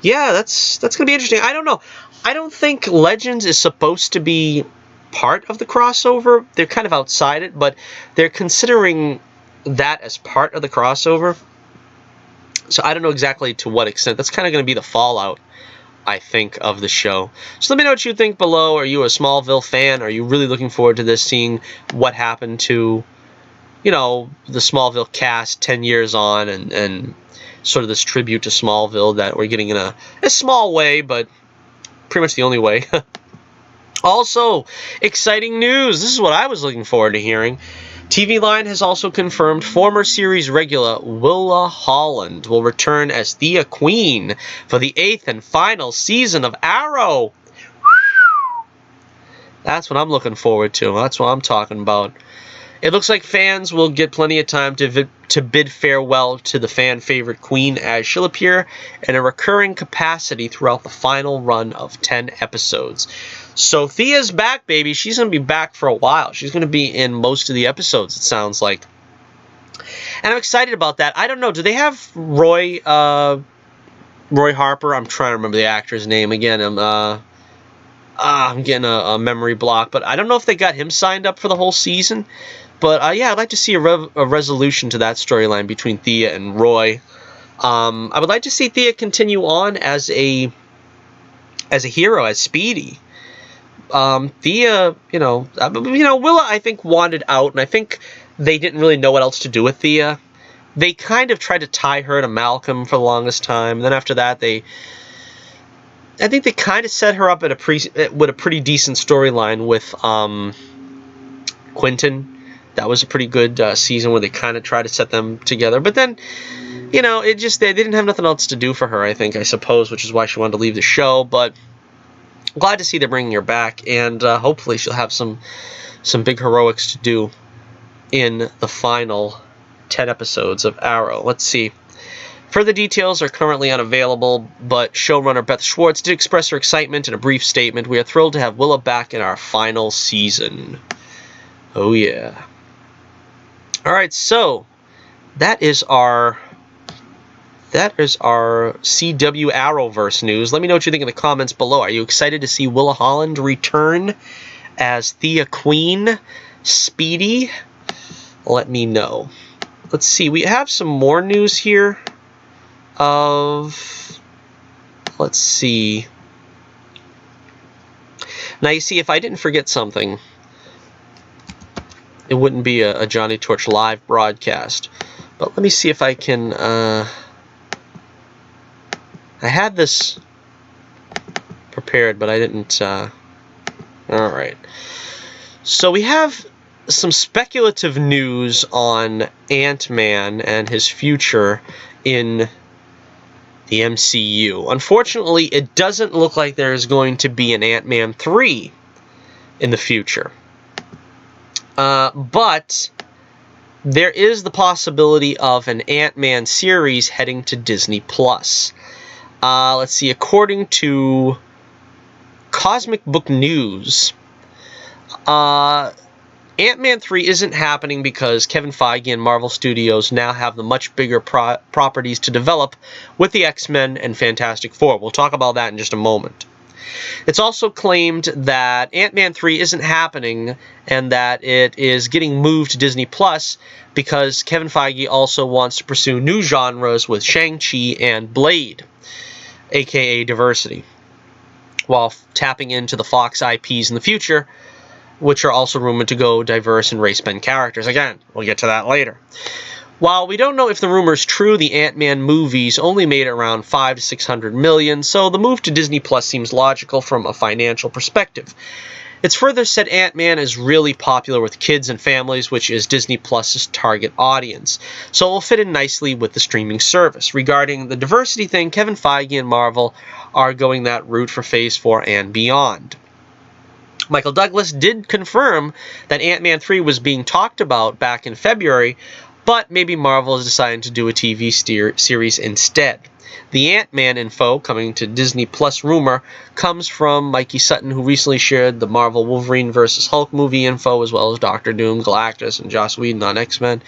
yeah, that's going to be interesting. I don't know. I don't think Legends is supposed to be part of the crossover. They're kind of outside it, but they're considering that as part of the crossover. So I don't know exactly to what extent. That's kind of going to be the fallout I think, of the show. So let me know what you think below. Are you a Smallville fan? Are you really looking forward to this, seeing what happened to, you know, the Smallville cast 10 years on, and sort of this tribute to Smallville that we're getting in a small way, but pretty much the only way. Also, exciting news. This is what I was looking forward to hearing. TV Line has also confirmed former series regular Willa Holland will return as Thea Queen for the 8th and final season of Arrow. That's what I'm looking forward to. That's what I'm talking about. It looks like fans will get plenty of time to bid farewell to the fan favorite Queen, as she'll appear in a recurring capacity throughout the final run of 10 episodes. So Thea's back, baby. She's going to be back for a while. She's going to be in most of the episodes, it sounds like. And I'm excited about that. I don't know. Do they have Roy Harper? I'm trying to remember the actor's name again. I'm getting a memory block, but I don't know if they got him signed up for the whole season. But yeah, I'd like to see a resolution to that storyline between Thea and Roy. I would like to see Thea continue on as a hero, as Speedy. Thea, Willa, I think, wanted out, and I think they didn't really know what else to do with Thea. They kind of tried to tie her to Malcolm for the longest time. Then after that, I think they kind of set her up with a pretty decent storyline with Quentin. That was a pretty good season where they kind of tried to set them together. But then, they didn't have nothing else to do for her, I suppose, which is why she wanted to leave the show. But I'm glad to see they're bringing her back, and hopefully she'll have some big heroics to do in the final 10 episodes of Arrow. Let's see. Further details are currently unavailable, but showrunner Beth Schwartz did express her excitement in a brief statement. We are thrilled to have Willa back in our final season. Oh yeah. Alright, so that is our CW Arrowverse news. Let me know what you think in the comments below. Are you excited to see Willa Holland return as Thea Queen? Speedy? Let me know. Let's see, we have some more news here let's see. Now you see, if I didn't forget something, it wouldn't be a Johnny Torch live broadcast. But let me see if I can, I had this prepared, but I didn't, alright. So we have some speculative news on AntMan and his future in the MCU. Unfortunately, it doesn't look like there is going to be an Ant-Man 3 in the future. But there is the possibility of an Ant-Man series heading to Disney+. Let's see, according to Cosmic Book News, Ant-Man 3 isn't happening because Kevin Feige and Marvel Studios now have the much bigger properties to develop with the X-Men and Fantastic Four. We'll talk about that in just a moment. It's also claimed that Ant-Man 3 isn't happening and that it is getting moved to Disney Plus because Kevin Feige also wants to pursue new genres with Shang-Chi and Blade, aka diversity, while tapping into the Fox IPs in the future, which are also rumored to go diverse and race-bend characters. Again, we'll get to that later. While we don't know if the rumor is true, the Ant-Man movies only made around $500 to $600 million, so the move to Disney Plus seems logical from a financial perspective. It's further said Ant-Man is really popular with kids and families, which is Disney Plus's target audience, so it will fit in nicely with the streaming service. Regarding the diversity thing, Kevin Feige and Marvel are going that route for Phase 4 and beyond. Michael Douglas did confirm that Ant-Man 3 was being talked about back in February, but maybe Marvel is deciding to do a TV series instead. The Ant-Man info coming to Disney Plus rumor comes from Mikey Sutton, who recently shared the Marvel Wolverine vs. Hulk movie info, as well as Doctor Doom, Galactus, and Joss Whedon on X-Men.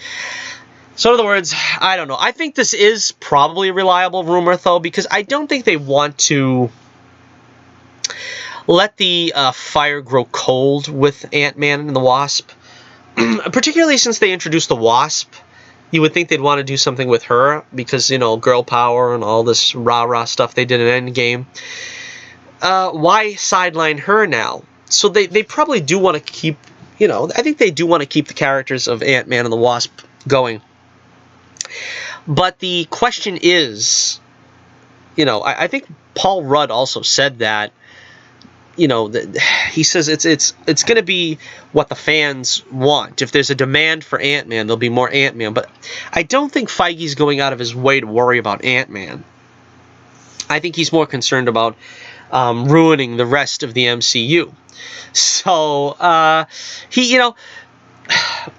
So in other words, I don't know. I think this is probably a reliable rumor, though, because I don't think they want to let the fire grow cold with Ant-Man and the Wasp, particularly since they introduced the Wasp. You would think they'd want to do something with her because, you know, girl power and all this rah-rah stuff they did in Endgame. why sideline her now? So they probably do want to keep, you know, I think they do want to keep the characters of Ant-Man and the Wasp going. But the question is, you know, I think Paul Rudd also said that, you know, he says it's going to be what the fans want. If there's a demand for Ant-Man, there'll be more Ant-Man. But I don't think Feige's going out of his way to worry about Ant-Man. I think he's more concerned about ruining the rest of the MCU. So he, you know,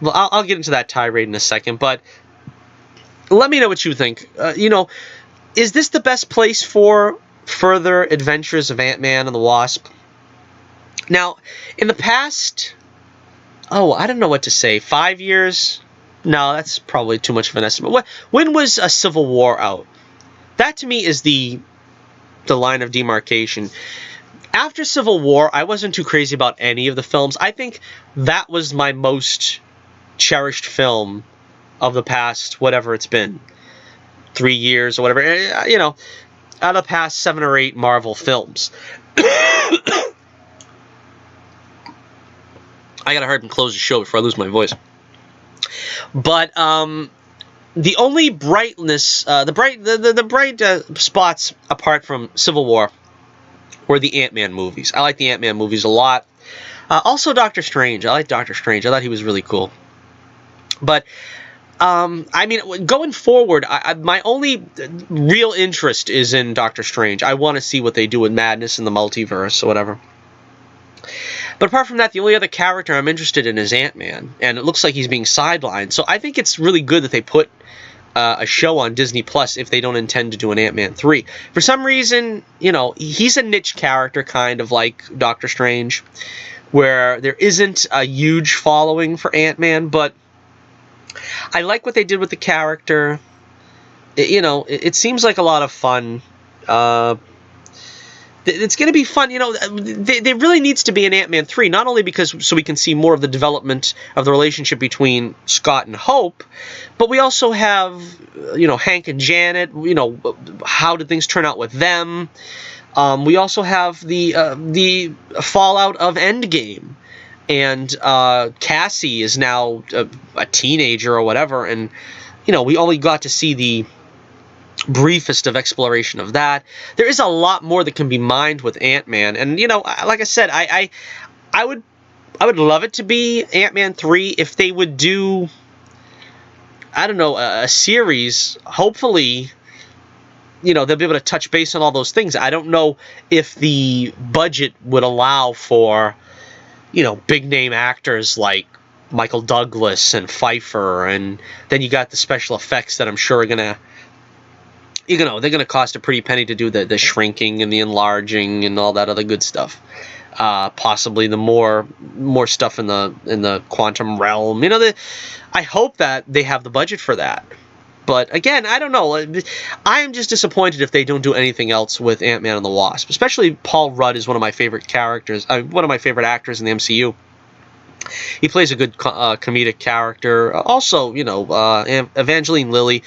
well, I'll get into that tirade in a second, but let me know what you think. You know, is this the best place for further adventures of Ant-Man and the Wasp? Now, in the past, I don't know what to say, 5 years? No, that's probably too much of an estimate. When was a Civil War out? That to me is the line of demarcation. After Civil War, I wasn't too crazy about any of the films. I think that was my most cherished film of the past, whatever it's been, 3 years or whatever, you know, out of the past 7 or 8 Marvel films. I gotta hurry up and close the show before I lose my voice. But the only brightness, the bright spots apart from Civil War were the Ant-Man movies. I like the Ant-Man movies a lot. Also Doctor Strange. I like Doctor Strange. I thought he was really cool. But I mean, going forward, my only real interest is in Doctor Strange. I want to see what they do with Madness in the multiverse or whatever. But apart from that, the only other character I'm interested in is Ant-Man, and it looks like he's being sidelined. So I think it's really good that they put a show on Disney Plus if they don't intend to do an Ant-Man 3. For some reason, you know, he's a niche character, kind of like Doctor Strange, where there isn't a huge following for Ant-Man, but I like what they did with the character. You know, it seems like a lot of fun. It's going to be fun, you know. There really needs to be an Ant-Man 3, not only because so we can see more of the development of the relationship between Scott and Hope, but we also have, you know, Hank and Janet. You know, how did things turn out with them? We also have the fallout of Endgame, and Cassie is now a teenager or whatever, and you know, we only got to see the briefest of exploration of that. There is a lot more that can be mined with Ant-Man, and you know, like I said, I would love it to be Ant-Man 3 if they would do, I don't know, a series. Hopefully, you know, they'll be able to touch base on all those things. I don't know if the budget would allow for, you know, big name actors like Michael Douglas and Pfeiffer, and then you got the special effects that I'm sure are gonna, you know, they're gonna cost a pretty penny to do the shrinking and the enlarging and all that other good stuff. Possibly the more stuff in the quantum realm. You know, I hope that they have the budget for that. But again, I don't know. I am just disappointed if they don't do anything else with Ant-Man and the Wasp. Especially Paul Rudd is one of my favorite characters, one of my favorite actors in the MCU. He plays a good comedic character. Also, you know, Evangeline Lilly,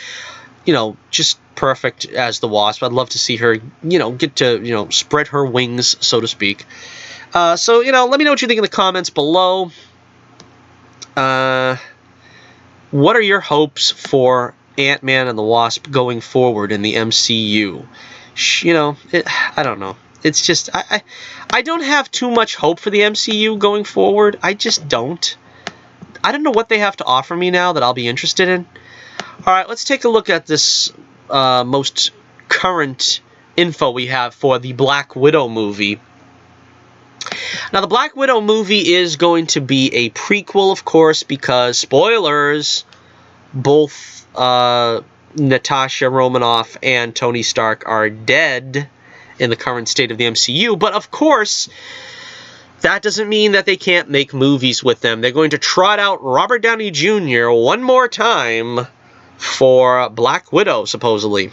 you know, just perfect as the Wasp. I'd love to see her, you know, get to, you know, spread her wings, so to speak. So, you know, let me know what you think in the comments below. What are your hopes for Ant-Man and the Wasp going forward in the MCU? You know, I don't know. It's just, I don't have too much hope for the MCU going forward. I just don't. I don't know what they have to offer me now that I'll be interested in. Alright, let's take a look at this most current info we have for the Black Widow movie. Now, the Black Widow movie is going to be a prequel, of course, because, spoilers, both Natasha Romanoff and Tony Stark are dead in the current state of the MCU. But, of course, that doesn't mean that they can't make movies with them. They're going to trot out Robert Downey Jr. one more time for Black Widow, supposedly.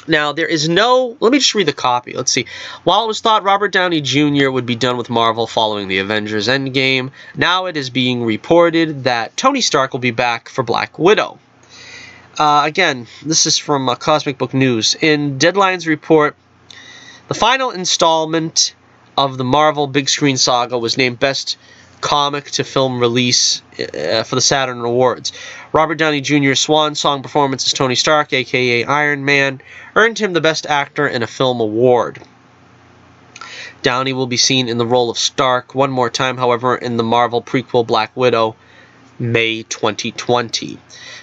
Now, there is no... Let me just read the copy. Let's see. While it was thought Robert Downey Jr. would be done with Marvel following the Avengers Endgame, now it is being reported that Tony Stark will be back for Black Widow. Again, this is from Cosmic Book News. In Deadline's report, The final installment of the Marvel big screen saga was named Best Comic to Film Release for the Saturn Awards. Robert Downey Jr.'s swan song performance as Tony Stark, aka Iron Man, earned him the Best Actor in a Film award. Downey will be seen in the role of Stark one more time, however, in the Marvel prequel Black Widow, May 2020.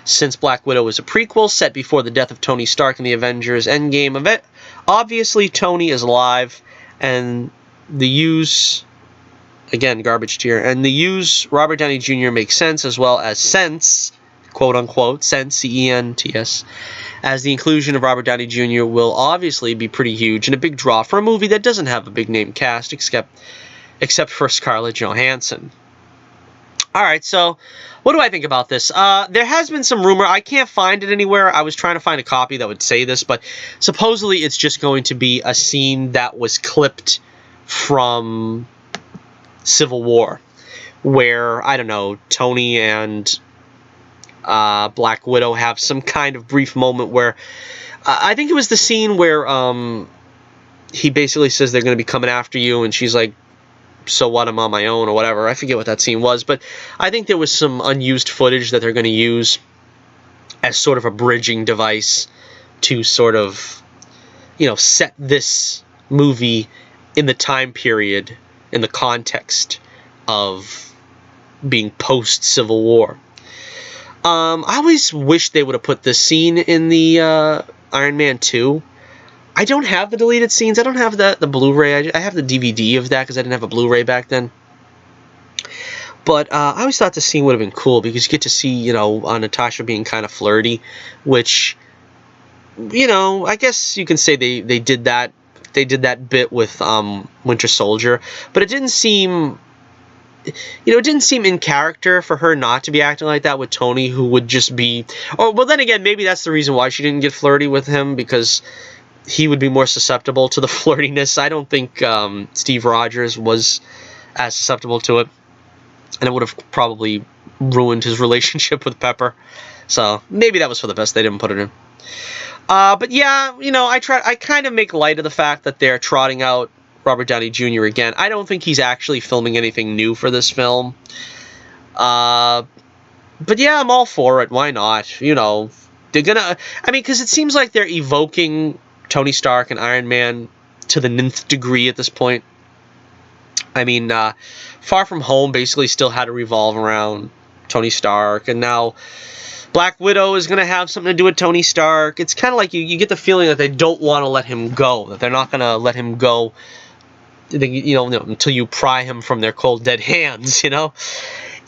Since Black Widow is a prequel set before the death of Tony Stark in the Avengers Endgame event, obviously Tony is alive, and the use, again, garbage tier, and the use Robert Downey Jr. makes sense, as well as sense, quote-unquote, sense, C-E-N-T-S, as the inclusion of Robert Downey Jr. will obviously be pretty huge and a big draw for a movie that doesn't have a big-name cast except for Scarlett Johansson. Alright, so what do I think about this? There has been some rumor. I can't find it anywhere. I was trying to find a copy that would say this, but supposedly it's just going to be a scene that was clipped from Civil War, where, I don't know, Tony and Black Widow have some kind of brief moment where, I think it was the scene where he basically says they're going to be coming after you, and she's like, so what, I'm on my own, or whatever. I forget what that scene was, but I think there was some unused footage that they're going to use as sort of a bridging device to sort of, you know, set this movie in the time period, in the context of being post-Civil War. I always wish they would have put this scene in the Iron Man 2. I don't have the deleted scenes. I don't have the Blu-ray. I have the DVD of that because I didn't have a Blu-ray back then. But I always thought the scene would have been cool because you get to see, you know, Natasha being kind of flirty, which, you know, I guess you can say they did that. They did that bit with Winter Soldier, but it didn't seem, you know, it didn't seem in character for her not to be acting like that with Tony, who would just be. Oh, well, then again, maybe that's the reason why she didn't get flirty with him, because he would be more susceptible to the flirtiness. I don't think Steve Rogers was as susceptible to it, and it would have probably ruined his relationship with Pepper. So maybe that was for the best they didn't put it in. But yeah, you know, I kind of make light of the fact that they're trotting out Robert Downey Jr. again. I don't think he's actually filming anything new for this film. But yeah, I'm all for it. Why not? You know, they're gonna. I mean, because it seems like they're evoking Tony Stark and Iron Man to the nth degree at this point. I mean, Far From Home basically still had to revolve around Tony Stark, and now Black Widow is going to have something to do with Tony Stark. It's kind of like you get the feeling that they don't want to let him go, that they're not going to let him go, you know, until you pry him from their cold, dead hands, you know?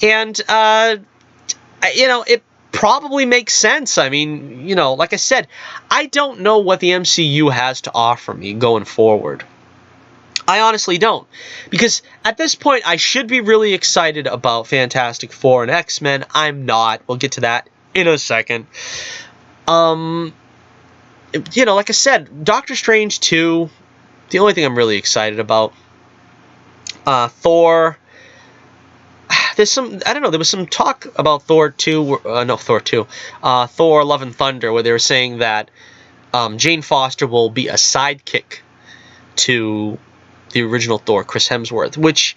And, you know, it probably makes sense. I mean, you know, like I said, I don't know what the MCU has to offer me going forward. I honestly don't. Because at this point, I should be really excited about Fantastic Four and X-Men. I'm not. We'll get to that in a second. You know, like I said, Doctor Strange 2, the only thing I'm really excited about. Thor. There's some, I don't know, there was some talk about Thor 2, Thor Love and Thunder, where they were saying that Jane Foster will be a sidekick to the original Thor, Chris Hemsworth, which,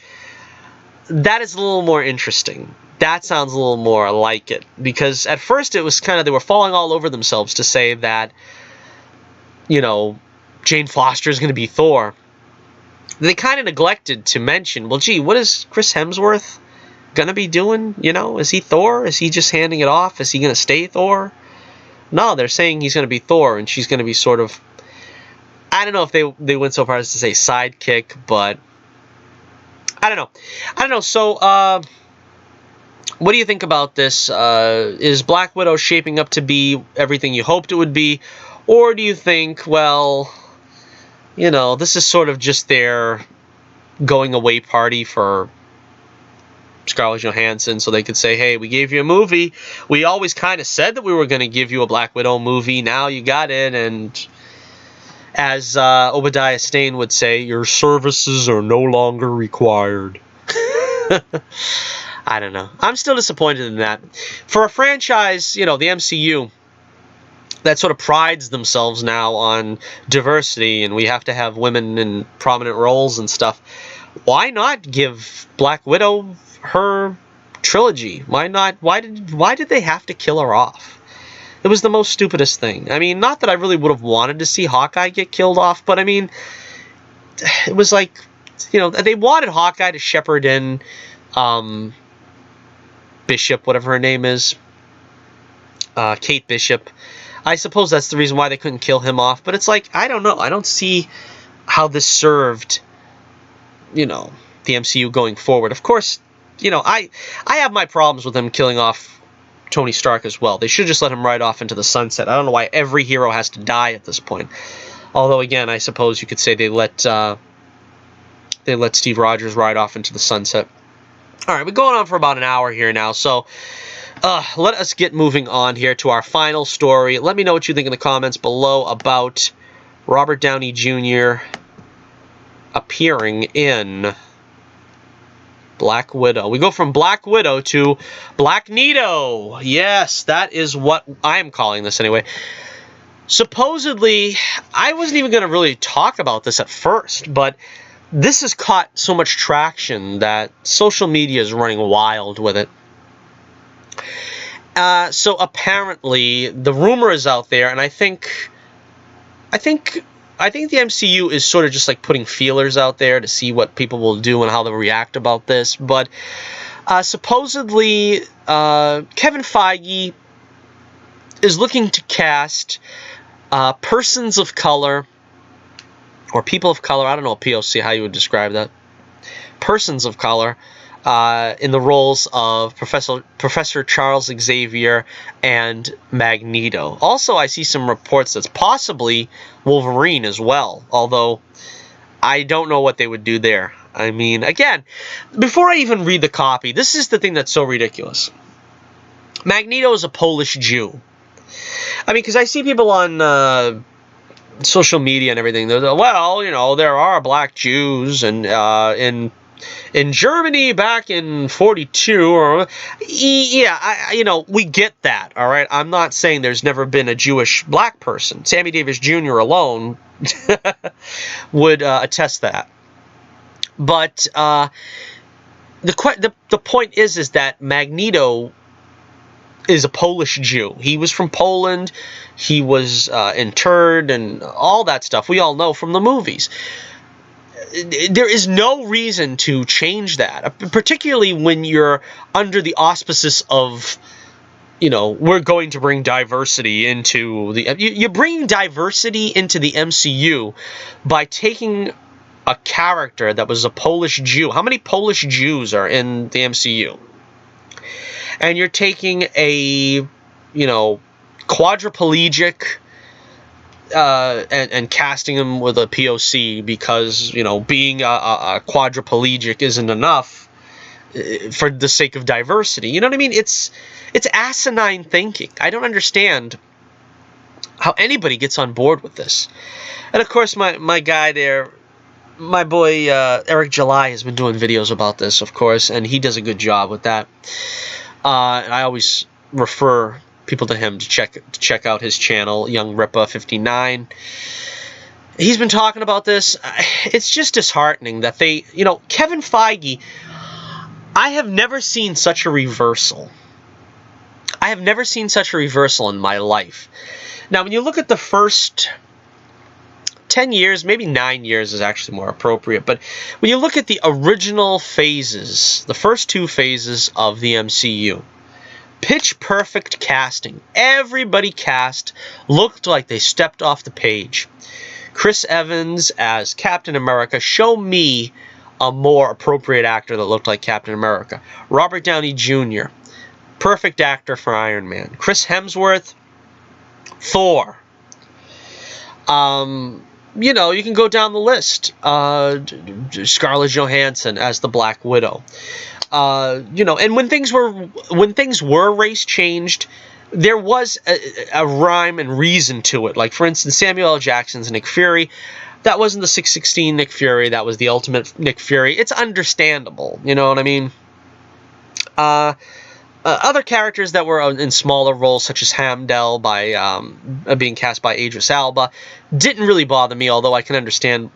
that is a little more interesting. That sounds a little more like it, because at first it was kind of, they were falling all over themselves to say that, you know, Jane Foster is going to be Thor. They kind of neglected to mention, well, gee, what is Chris Hemsworth gonna be doing? You know, is he Thor? Is he just handing it off? Is he gonna stay Thor? No, they're saying he's gonna be Thor, and she's gonna be sort of, I don't know if they went so far as to say sidekick, but I don't know. So what do you think about this? Is Black Widow shaping up to be everything you hoped it would be, or do you think, well, you know, this is sort of just their going away party for Scarlett Johansson, so they could say, hey, we gave you a movie. We always kind of said that we were going to give you a Black Widow movie. Now you got it. And as Obadiah Stane would say, your services are no longer required. I don't know. I'm still disappointed in that. For a franchise, you know, the MCU, that sort of prides themselves now on diversity, and we have to have women in prominent roles and stuff. Why not give Black Widow her trilogy? Why not? Why did they have to kill her off? It was the most stupidest thing. I mean, not that I really would have wanted to see Hawkeye get killed off, but I mean, it was like, you know, they wanted Hawkeye to shepherd in Bishop, whatever her name is, Kate Bishop. I suppose that's the reason why they couldn't kill him off, but it's like, I don't know. I don't see how this served, you know, the MCU going forward. Of course, you know, I have my problems with them killing off Tony Stark as well. They should just let him ride off into the sunset. I don't know why every hero has to die at this point. Although, again, I suppose you could say they let Steve Rogers ride off into the sunset. All right, we're going on for about an hour here now, so let us get moving on here to our final story. Let me know what you think in the comments below about Robert Downey Jr. appearing in Black Widow. We go from Black Widow to Blackneto. Yes, that is what I'm calling this anyway. Supposedly, I wasn't even going to really talk about this at first, but this has caught so much traction that social media is running wild with it. So apparently, the rumor is out there, and I think the MCU is sort of just like putting feelers out there to see what people will do and how they'll react about this. But supposedly, Kevin Feige is looking to cast persons of color, or people of color, I don't know, POC, how you would describe that, persons of color, in the roles of Professor Charles Xavier and Magneto. Also, I see some reports that's possibly Wolverine as well, although I don't know what they would do there. I mean, again, before I even read the copy, this is the thing that's so ridiculous. Magneto is a Polish Jew. I mean, because I see people on social media and everything. They're, well, you know, there are black Jews, and in Germany back in 42, or yeah, you know, we get that. All right, I'm not saying there's never been a Jewish black person. Sammy Davis Jr. alone would attest that. But the point is that Magneto is a Polish Jew. He was from Poland. He was interred and all that stuff we all know from the movies. There is no reason to change that, particularly when you're under the auspices of, you know, we're going to bring diversity into the... You're bringing diversity into the MCU by taking a character that was a Polish Jew. How many Polish Jews are in the MCU? And you're taking a, you know, quadriplegic and casting him with a POC because, you know, being a quadriplegic isn't enough for the sake of diversity. You know what I mean? It's asinine thinking. I don't understand how anybody gets on board with this. And of course, my guy there, my boy Eric July, has been doing videos about this, of course, and he does a good job with that. And I always refer people to him to check out his channel, Young Rippa 59. He's been talking about this. It's just disheartening that they, you know, Kevin Feige, I have never seen such a reversal. I have never seen such a reversal in my life. Now, when you look at the first 10 years, maybe 9 years is actually more appropriate, but when you look at the original phases, the first two phases of the MCU, pitch perfect casting. Everybody cast looked like they stepped off the page. Chris Evans as Captain America. Show me a more appropriate actor that looked like Captain America. Robert Downey Jr. Perfect actor for Iron Man. Chris Hemsworth, Thor. You know, you can go down the list. Scarlett Johansson as the Black Widow. You know, and when things were race changed, there was a rhyme and reason to it. Like, for instance, Samuel L. Jackson's Nick Fury. That wasn't the 616 Nick Fury. That was the Ultimate Nick Fury. It's understandable. You know what I mean? Other characters that were in smaller roles, such as Hamdell, being cast by Idris Elba, didn't really bother me, although I can understand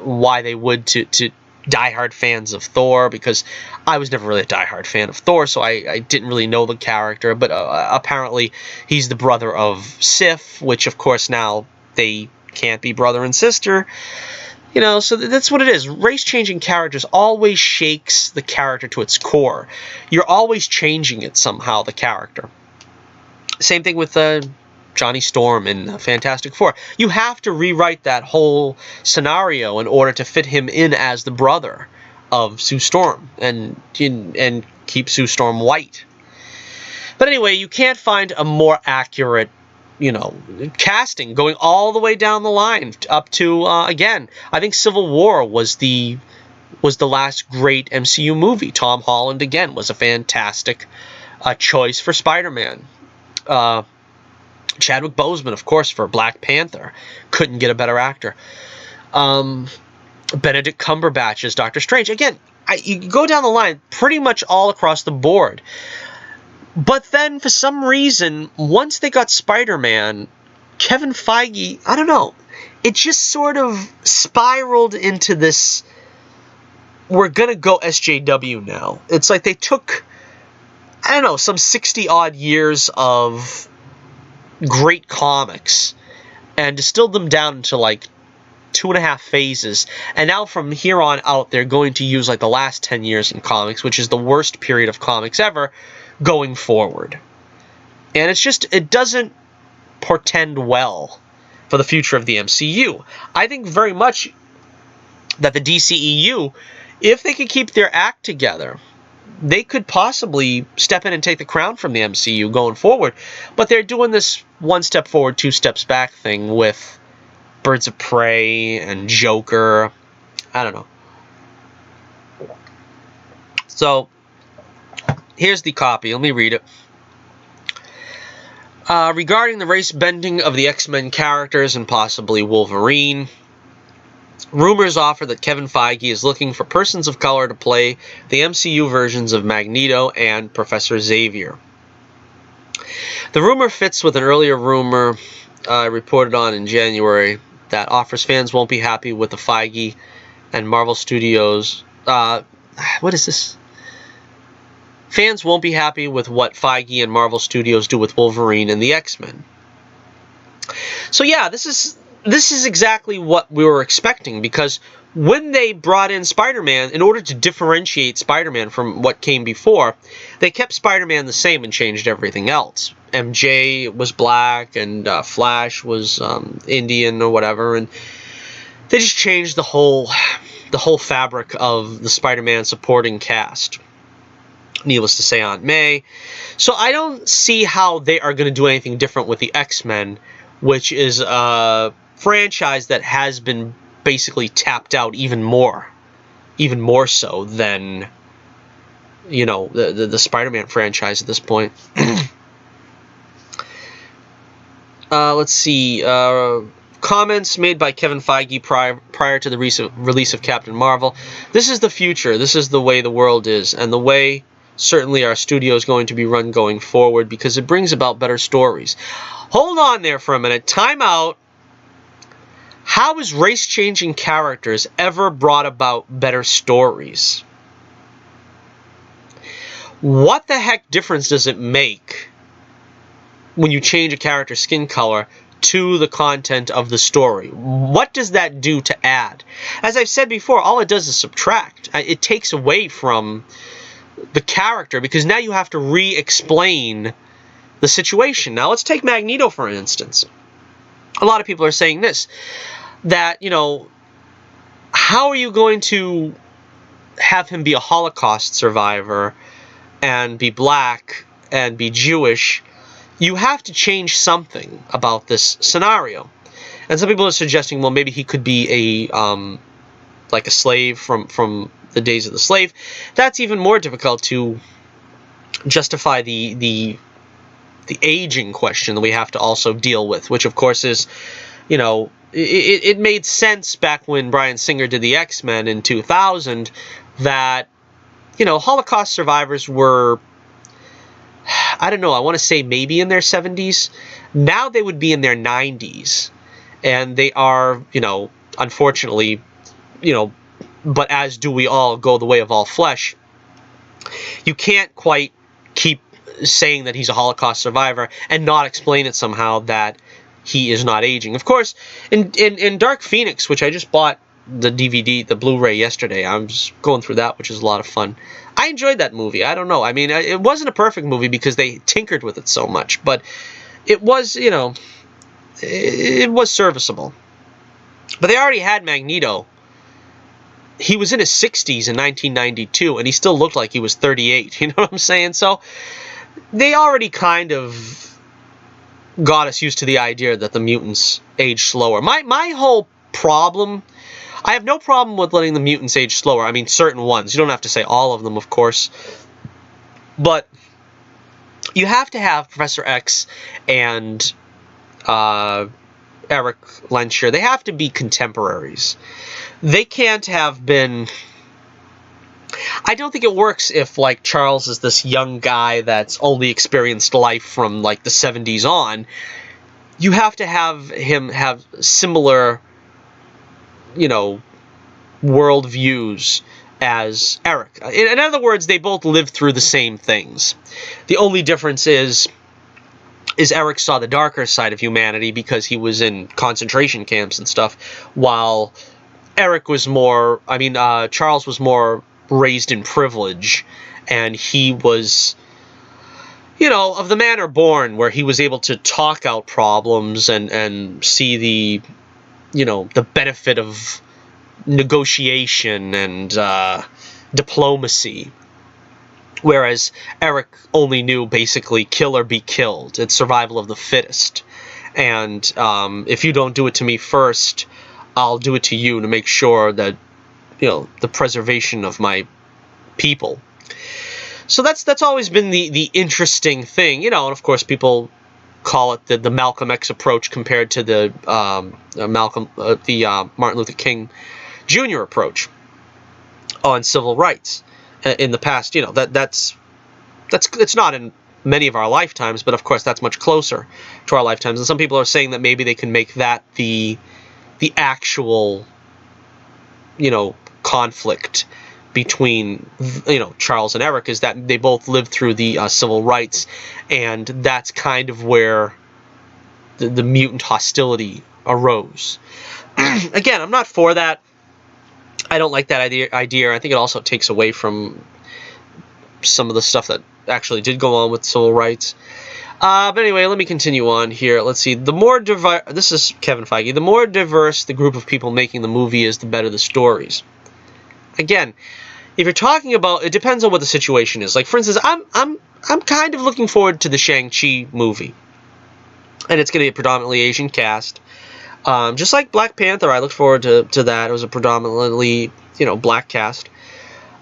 why they would to diehard fans of Thor, because I was never really a diehard fan of Thor, so I didn't really know the character, but apparently he's the brother of Sif, which of course now they can't be brother and sister. You know, so that's what it is. Race-changing characters always shakes the character to its core. You're always changing it somehow, the character. Same thing with Johnny Storm in Fantastic Four. You have to rewrite that whole scenario in order to fit him in as the brother of Sue Storm and keep Sue Storm white. But anyway, you can't find a more accurate, you know, casting going all the way down the line up to again, I think Civil War was the last great MCU movie. Tom Holland again was a fantastic choice for Spider-Man. Chadwick Boseman, of course, for Black Panther. Couldn't get a better actor. Benedict Cumberbatch as Doctor Strange. Again, you go down the line pretty much all across the board. But then, for some reason, once they got Spider-Man, Kevin Feige, I don't know, it just sort of spiraled into this, we're going to go SJW now. It's like they took, I don't know, some 60-odd years of great comics and distilled them down into like 2.5 phases, and now from here on out they're going to use like the last 10 years in comics, which is the worst period of comics ever, going forward. And it's just, it doesn't portend well for the future of the MCU. I think very much that the DCEU, if they could keep their act together, they could possibly step in and take the crown from the MCU going forward. But they're doing this one step forward, 2 steps back thing with Birds of Prey and Joker. I don't know. So, here's the copy. Let me read it. Regarding the race bending of the X-Men characters and possibly Wolverine, rumors offer that Kevin Feige is looking for persons of color to play the MCU versions of Magneto and Professor Xavier. The rumor fits with an earlier rumor reported on in January that offers fans won't be happy with the Feige and Marvel Studios. What is this? Fans won't be happy with what Feige and Marvel Studios do with Wolverine and the X-Men. So yeah, this is exactly what we were expecting, because when they brought in Spider-Man, in order to differentiate Spider-Man from what came before, they kept Spider-Man the same and changed everything else. MJ was black and Flash was Indian or whatever, and they just changed the whole fabric of the Spider-Man supporting cast. Needless to say, Aunt May. So I don't see how they are going to do anything different with the X-Men, which is a franchise that has been basically tapped out even more so than, you know, the Spider-Man franchise at this point. Let's see. Comments made by Kevin Feige prior to the release of Captain Marvel. This is the future. This is the way the world is, and the way certainly our studio is going to be run going forward, because it brings about better stories. Hold on there for a minute. Time out. How has race-changing characters ever brought about better stories? What the heck difference does it make when you change a character's skin color to the content of the story? What does that do to add? As I've said before, all it does is subtract. It takes away from the character, because now you have to re-explain the situation. Now, let's take Magneto, for instance. A lot of people are saying this, that, you know, how are you going to have him be a Holocaust survivor and be black and be Jewish? You have to change something about this scenario. And some people are suggesting, well, maybe he could be a like a slave from the days of the slave. That's even more difficult to justify the aging question that we have to also deal with, which of course is, you know, it made sense back when Bryan Singer did the X-Men in 2000 that, you know, Holocaust survivors were I don't know, I want to say maybe in their 70s. Now they would be in their 90s. And they are, you know, unfortunately, you know, but as do we all, go the way of all flesh. You can't quite keep saying that he's a Holocaust survivor and not explain it somehow that he is not aging. Of course, in Dark Phoenix, which I just bought the DVD, the Blu-ray yesterday, I'm just going through that, which is a lot of fun. I enjoyed that movie. I don't know. I mean, it wasn't a perfect movie because they tinkered with it so much, but it was, you know, it was serviceable. But they already had Magneto. He was in his 60s in 1992, and he still looked like he was 38. You know what I'm saying? So they already kind of got us used to the idea that the mutants age slower. My whole problem, I have no problem with letting the mutants age slower. I mean, certain ones. You don't have to say all of them, of course. But you have to have Professor X and Eric Lensher. They have to be contemporaries. They can't have been... I don't think it works if, like, Charles is this young guy that's only experienced life from, like, the 70s on. You have to have him have similar, you know, worldviews as Eric. In other words, they both lived through the same things. The only difference is Eric saw the darker side of humanity because he was in concentration camps and stuff, while Eric was more, I mean, Charles was more raised in privilege, and he was, you know, of the manner born, where he was able to talk out problems and see the, you know, the benefit of negotiation and diplomacy. Whereas Eric only knew basically kill or be killed. It's survival of the fittest. And if you don't do it to me first, I'll do it to you to make sure that, you know, the preservation of my people. So that's always been the interesting thing, you know. And of course, people call it the Malcolm X approach compared to the Martin Luther King Jr. approach on civil rights in the past. You know, that's not in many of our lifetimes, but of course that's much closer to our lifetimes. And some people are saying that maybe they can make that the actual, you know, conflict between, you know, Charles and Eric, is that they both lived through the civil rights, and that's kind of where the mutant hostility arose. Again, I'm not for that. I don't like that idea. I think it also takes away from some of the stuff that actually did go on with civil rights. But anyway, let me continue on here. Let's see. This is Kevin Feige. The more diverse the group of people making the movie is, the better the stories. Again, if you're talking about, it depends on what the situation is. Like, for instance, I'm kind of looking forward to the Shang-Chi movie, and it's going to be a predominantly Asian cast. Just like Black Panther, I look forward to that. It was a predominantly, you know, black cast.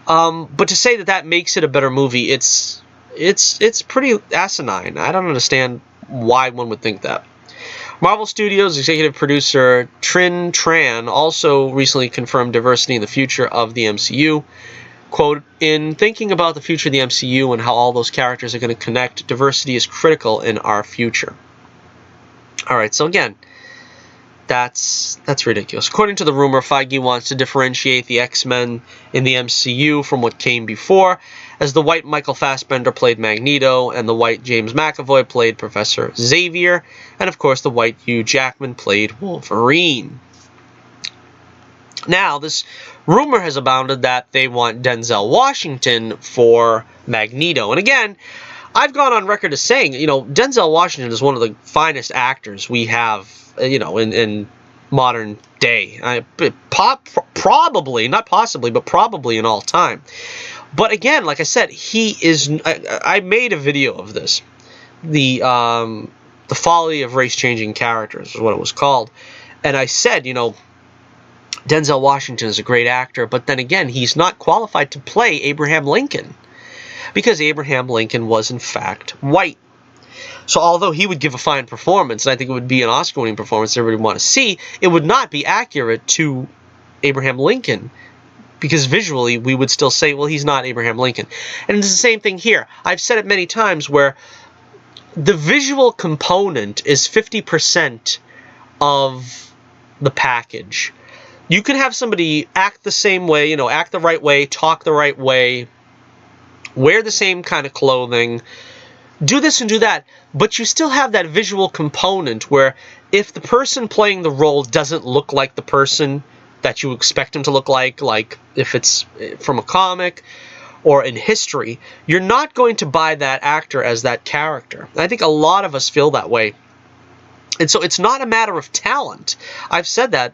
But to say that makes it a better movie, it's pretty asinine. I don't understand why one would think that. Marvel Studios executive producer Trin Tran also recently confirmed diversity in the future of the MCU. Quote, "In thinking about the future of the MCU and how all those characters are going to connect, diversity is critical in our future." Alright, so again, that's ridiculous. According to the rumor, Feige wants to differentiate the X-Men in the MCU from what came before, as the white Michael Fassbender played Magneto, and the white James McAvoy played Professor Xavier, and of course the white Hugh Jackman played Wolverine. Now, this rumor has abounded that they want Denzel Washington for Magneto. And again, I've gone on record as saying, you know, Denzel Washington is one of the finest actors we have, you know, in modern day. Probably, not possibly, but probably in all time. But again, like I said, he is... I made a video of this. The Folly of Race-Changing Characters is what it was called. And I said, you know, Denzel Washington is a great actor, but then again, he's not qualified to play Abraham Lincoln, because Abraham Lincoln was, in fact, white. So although he would give a fine performance, and I think it would be an Oscar-winning performance everybody would want to see, it would not be accurate to Abraham Lincoln, because visually we would still say, well, he's not Abraham Lincoln. And it's the same thing here. I've said it many times where the visual component is 50% of the package. You can have somebody act the same way, you know, act the right way, talk the right way, wear the same kind of clothing, do this and do that, but you still have that visual component where if the person playing the role doesn't look like the person that you expect him to look like if it's from a comic or in history, you're not going to buy that actor as that character. I think a lot of us feel that way. And so it's not a matter of talent. I've said that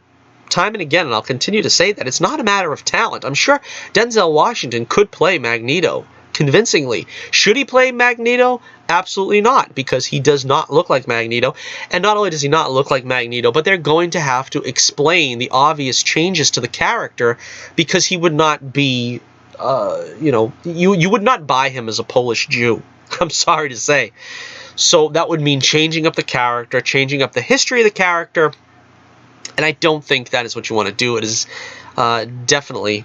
time and again, and I'll continue to say that. It's not a matter of talent. I'm sure Denzel Washington could play Magneto convincingly. Should he play Magneto? Absolutely not, because he does not look like Magneto. And not only does he not look like Magneto, but they're going to have to explain the obvious changes to the character, because he would not be, you know, you would not buy him as a Polish Jew. I'm sorry to say. So that would mean changing up the character, changing up the history of the character, and I don't think that is what you want to do. It is definitely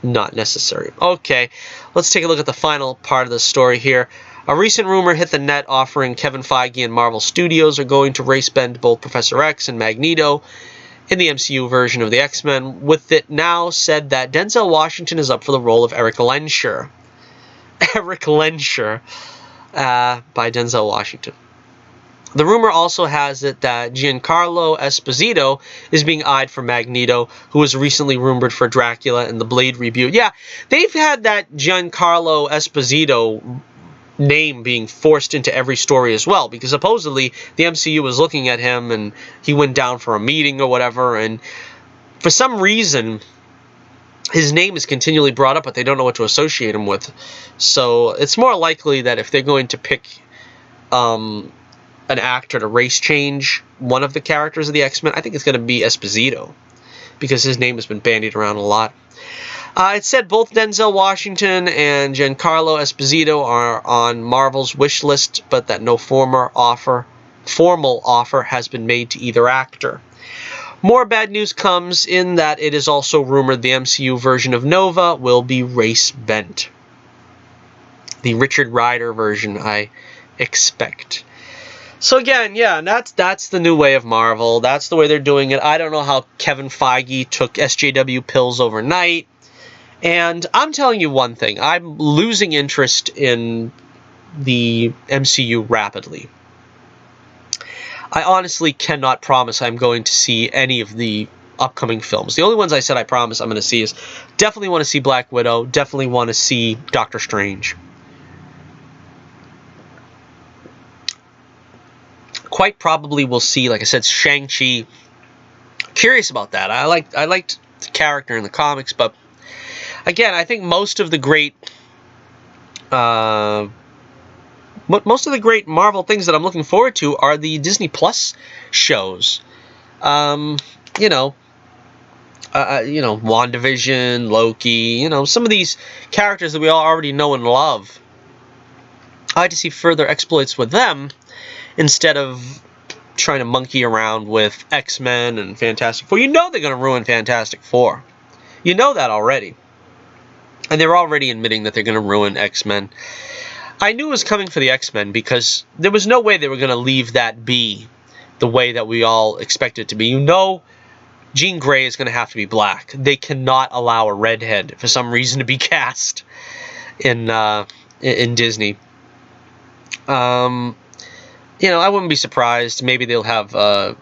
not necessary. Okay, let's take a look at the final part of the story here. A recent rumor hit the net offering Kevin Feige and Marvel Studios are going to race-bend both Professor X and Magneto in the MCU version of the X-Men, with it now said that Denzel Washington is up for the role of Eric Lensher. Eric Lensher by Denzel Washington. The rumor also has it that Giancarlo Esposito is being eyed for Magneto, who was recently rumored for Dracula in the Blade reboot. Yeah, they've had that Giancarlo Esposito name being forced into every story as well, because supposedly the MCU was looking at him and he went down for a meeting or whatever, and for some reason his name is continually brought up, but they don't know what to associate him with. So it's more likely that if they're going to pick an actor to race change one of the characters of the X-Men, I think it's going to be Esposito, because his name has been bandied around a lot. It said both Denzel Washington and Giancarlo Esposito are on Marvel's wish list, but that no formal offer has been made to either actor. More bad news comes in that it is also rumored the MCU version of Nova will be race-bent. The Richard Rider version, I expect. So again, yeah, that's the new way of Marvel. That's the way they're doing it. I don't know how Kevin Feige took SJW pills overnight. And I'm telling you one thing. I'm losing interest in the MCU rapidly. I honestly cannot promise I'm going to see any of the upcoming films. The only ones I said I promise I'm going to see is definitely want to see Black Widow, definitely want to see Doctor Strange. Quite probably we'll see, like I said, Shang-Chi. Curious about that. I liked the character in the comics, but again, I think most of the great Marvel things that I'm looking forward to are the Disney Plus shows. WandaVision, Loki, some of these characters that we all already know and love. I like to see further exploits with them instead of trying to monkey around with X-Men and Fantastic Four. You know they're going to ruin Fantastic Four. You know that already. And they're already admitting that they're going to ruin X-Men. I knew it was coming for the X-Men because there was no way they were going to leave that be the way that we all expected it to be. You know Jean Grey is going to have to be black. They cannot allow a redhead for some reason to be cast in Disney. I wouldn't be surprised. Maybe they'll have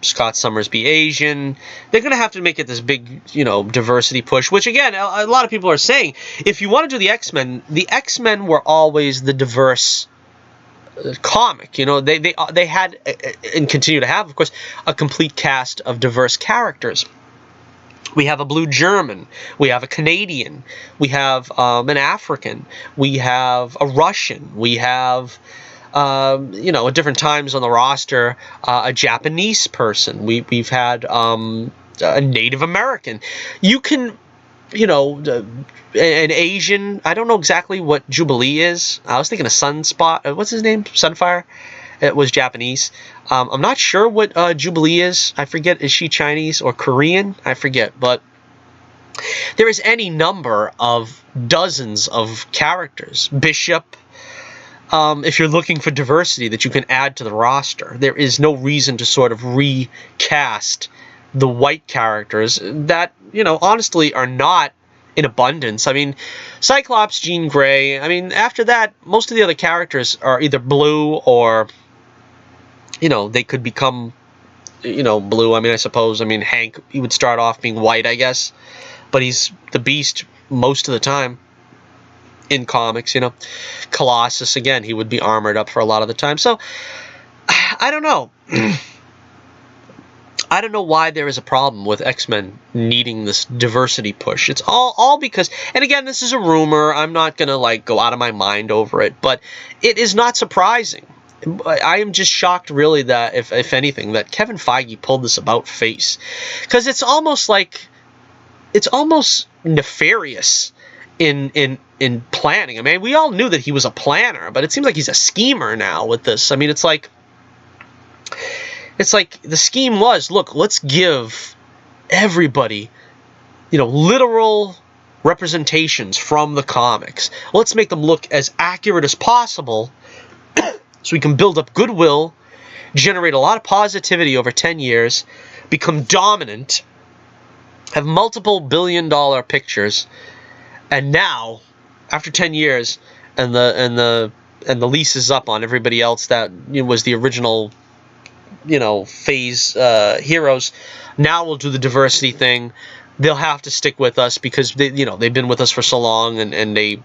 Scott Summers be Asian. They're going to have to make it this big, diversity push, which, again, a lot of people are saying, if you want to do the X-Men were always the diverse comic. They had, and continue to have, of course, a complete cast of diverse characters. We have a blue German. We have a Canadian. We have an African. We have a Russian. We have... at different times on the roster, a Japanese person. We've had a Native American. You can, an Asian. I don't know exactly what Jubilee is. I was thinking of Sunspot. What's his name? Sunfire. It was Japanese. I'm not sure what Jubilee is. I forget. Is she Chinese or Korean? I forget. But There is any number of dozens of characters. Bishop, if you're looking for diversity that you can add to the roster, there is no reason to sort of recast the white characters that, you know, honestly are not in abundance. I mean, Cyclops, Jean Grey, I mean, after that, most of the other characters are either blue or, you know, they could become, you know, blue. I mean, I suppose, I mean, Hank, he would start off being white, I guess, but he's the Beast most of the time in comics, you know. Colossus, again, he would be armored up for a lot of the time. So, I don't know. I don't know why there is a problem with X-Men needing this diversity push. It's all because, and again, this is a rumor. I'm not going to, like, go out of my mind over it, but it is not surprising. I am just shocked, really, that, if anything, that Kevin Feige pulled this about face. Because it's almost like, it's almost nefarious in planning. I mean, we all knew that he was a planner, but it seems like he's a schemer now with this. I mean, it's like the scheme was, look, let's give everybody, you know, literal representations from the comics. Let's make them look as accurate as possible so we can build up goodwill, generate a lot of positivity over 10 years, become dominant, have multiple billion-dollar pictures, and now, after 10 years, and the lease is up on everybody else that, you know, was the original, you know, phase heroes. Now we'll do the diversity thing. They'll have to stick with us because they, you know, they've been with us for so long, and they,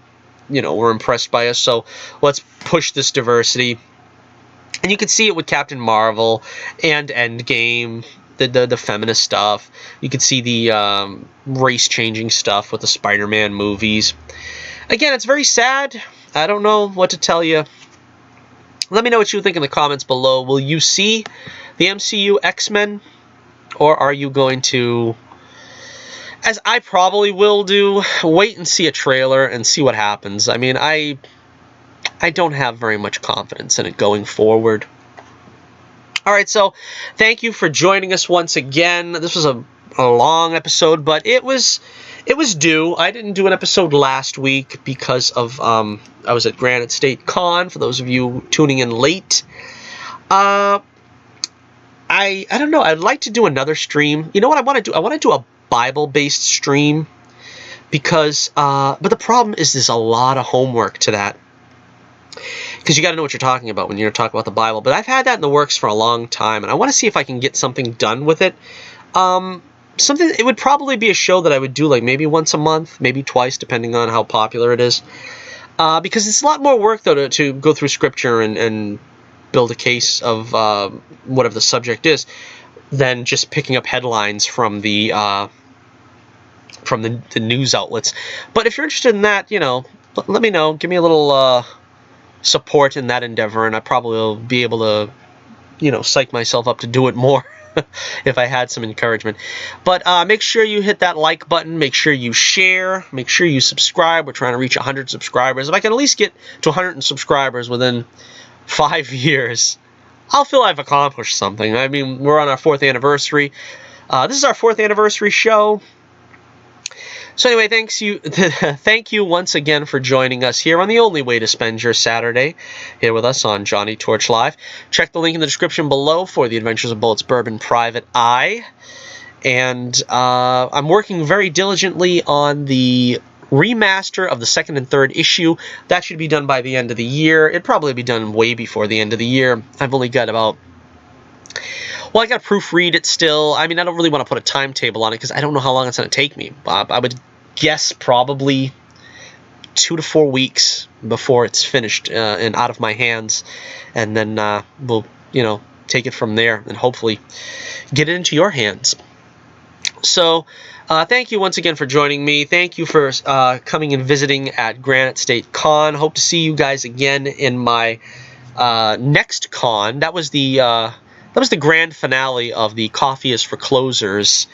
you know, were impressed by us. So let's push this diversity. And you can see it with Captain Marvel and Endgame, the feminist stuff. You can see the race-changing stuff with the Spider-Man movies. Again, it's very sad. I don't know what to tell you. Let me know what you think in the comments below. Will you see the MCU X-Men? Or are you going to, as I probably will do, wait and see a trailer and see what happens? I mean, I don't have very much confidence in it going forward. Alright, so thank you for joining us once again. This was a long episode, but it was due. I didn't do an episode last week because of I was at Granite Con, for those of you tuning in late. I don't know. I'd like to do another stream. You know what I want to do? I want to do a Bible-based stream because but the problem is there's a lot of homework to that. Because you got to know what you're talking about when you're talking about the Bible. But I've had that in the works for a long time, and I want to see if I can get something done with it. It would probably be a show that I would do like maybe once a month, maybe twice, depending on how popular it is. Because it's a lot more work, though, to go through scripture and build a case of whatever the subject is, than just picking up headlines from the news outlets. But if you're interested in that, you know, let me know. Give me a little support in that endeavor, and I probably will be able to, you know, psych myself up to do it more if I had some encouragement. But make sure you hit that like button. Make sure you share. Make sure you subscribe. We're trying to reach 100 subscribers. If I can at least get to 100 subscribers within 5 years, I'll feel I've accomplished something. I mean, we're on our 4th anniversary. This is our 4th anniversary show. So anyway, thank you once again for joining us here on the only way to spend your Saturday, here with us on Johnny Torch Live. Check the link in the description below for The Adventures of Bullets Bourbon Private Eye. And I'm working very diligently on the remaster of the 2nd and 3rd issue. That should be done by the end of the year. It'd probably be done way before the end of the year. I've only got about... Well, I got to proofread it still. I mean, I don't really want to put a timetable on it because I don't know how long it's going to take me. I would guess probably 2 to 4 weeks before it's finished and out of my hands. And then we'll, you know, take it from there and hopefully get it into your hands. So, thank you once again for joining me. Thank you for coming and visiting at Granite Con. Hope to see you guys again in my next con. That was the grand finale of the Coffee is for Closers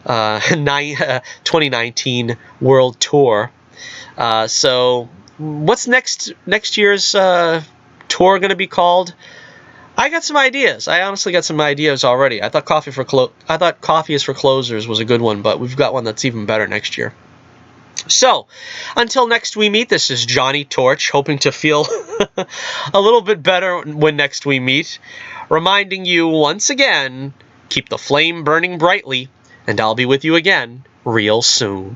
2019 World Tour. So what's next year's tour going to be called? I got some ideas. I honestly got some ideas already. I thought Coffee is for Closers was a good one, but we've got one that's even better next year. So, until next we meet, this is Johnny Torch, hoping to feel a little bit better when next we meet. Reminding you once again, keep the flame burning brightly, and I'll be with you again real soon.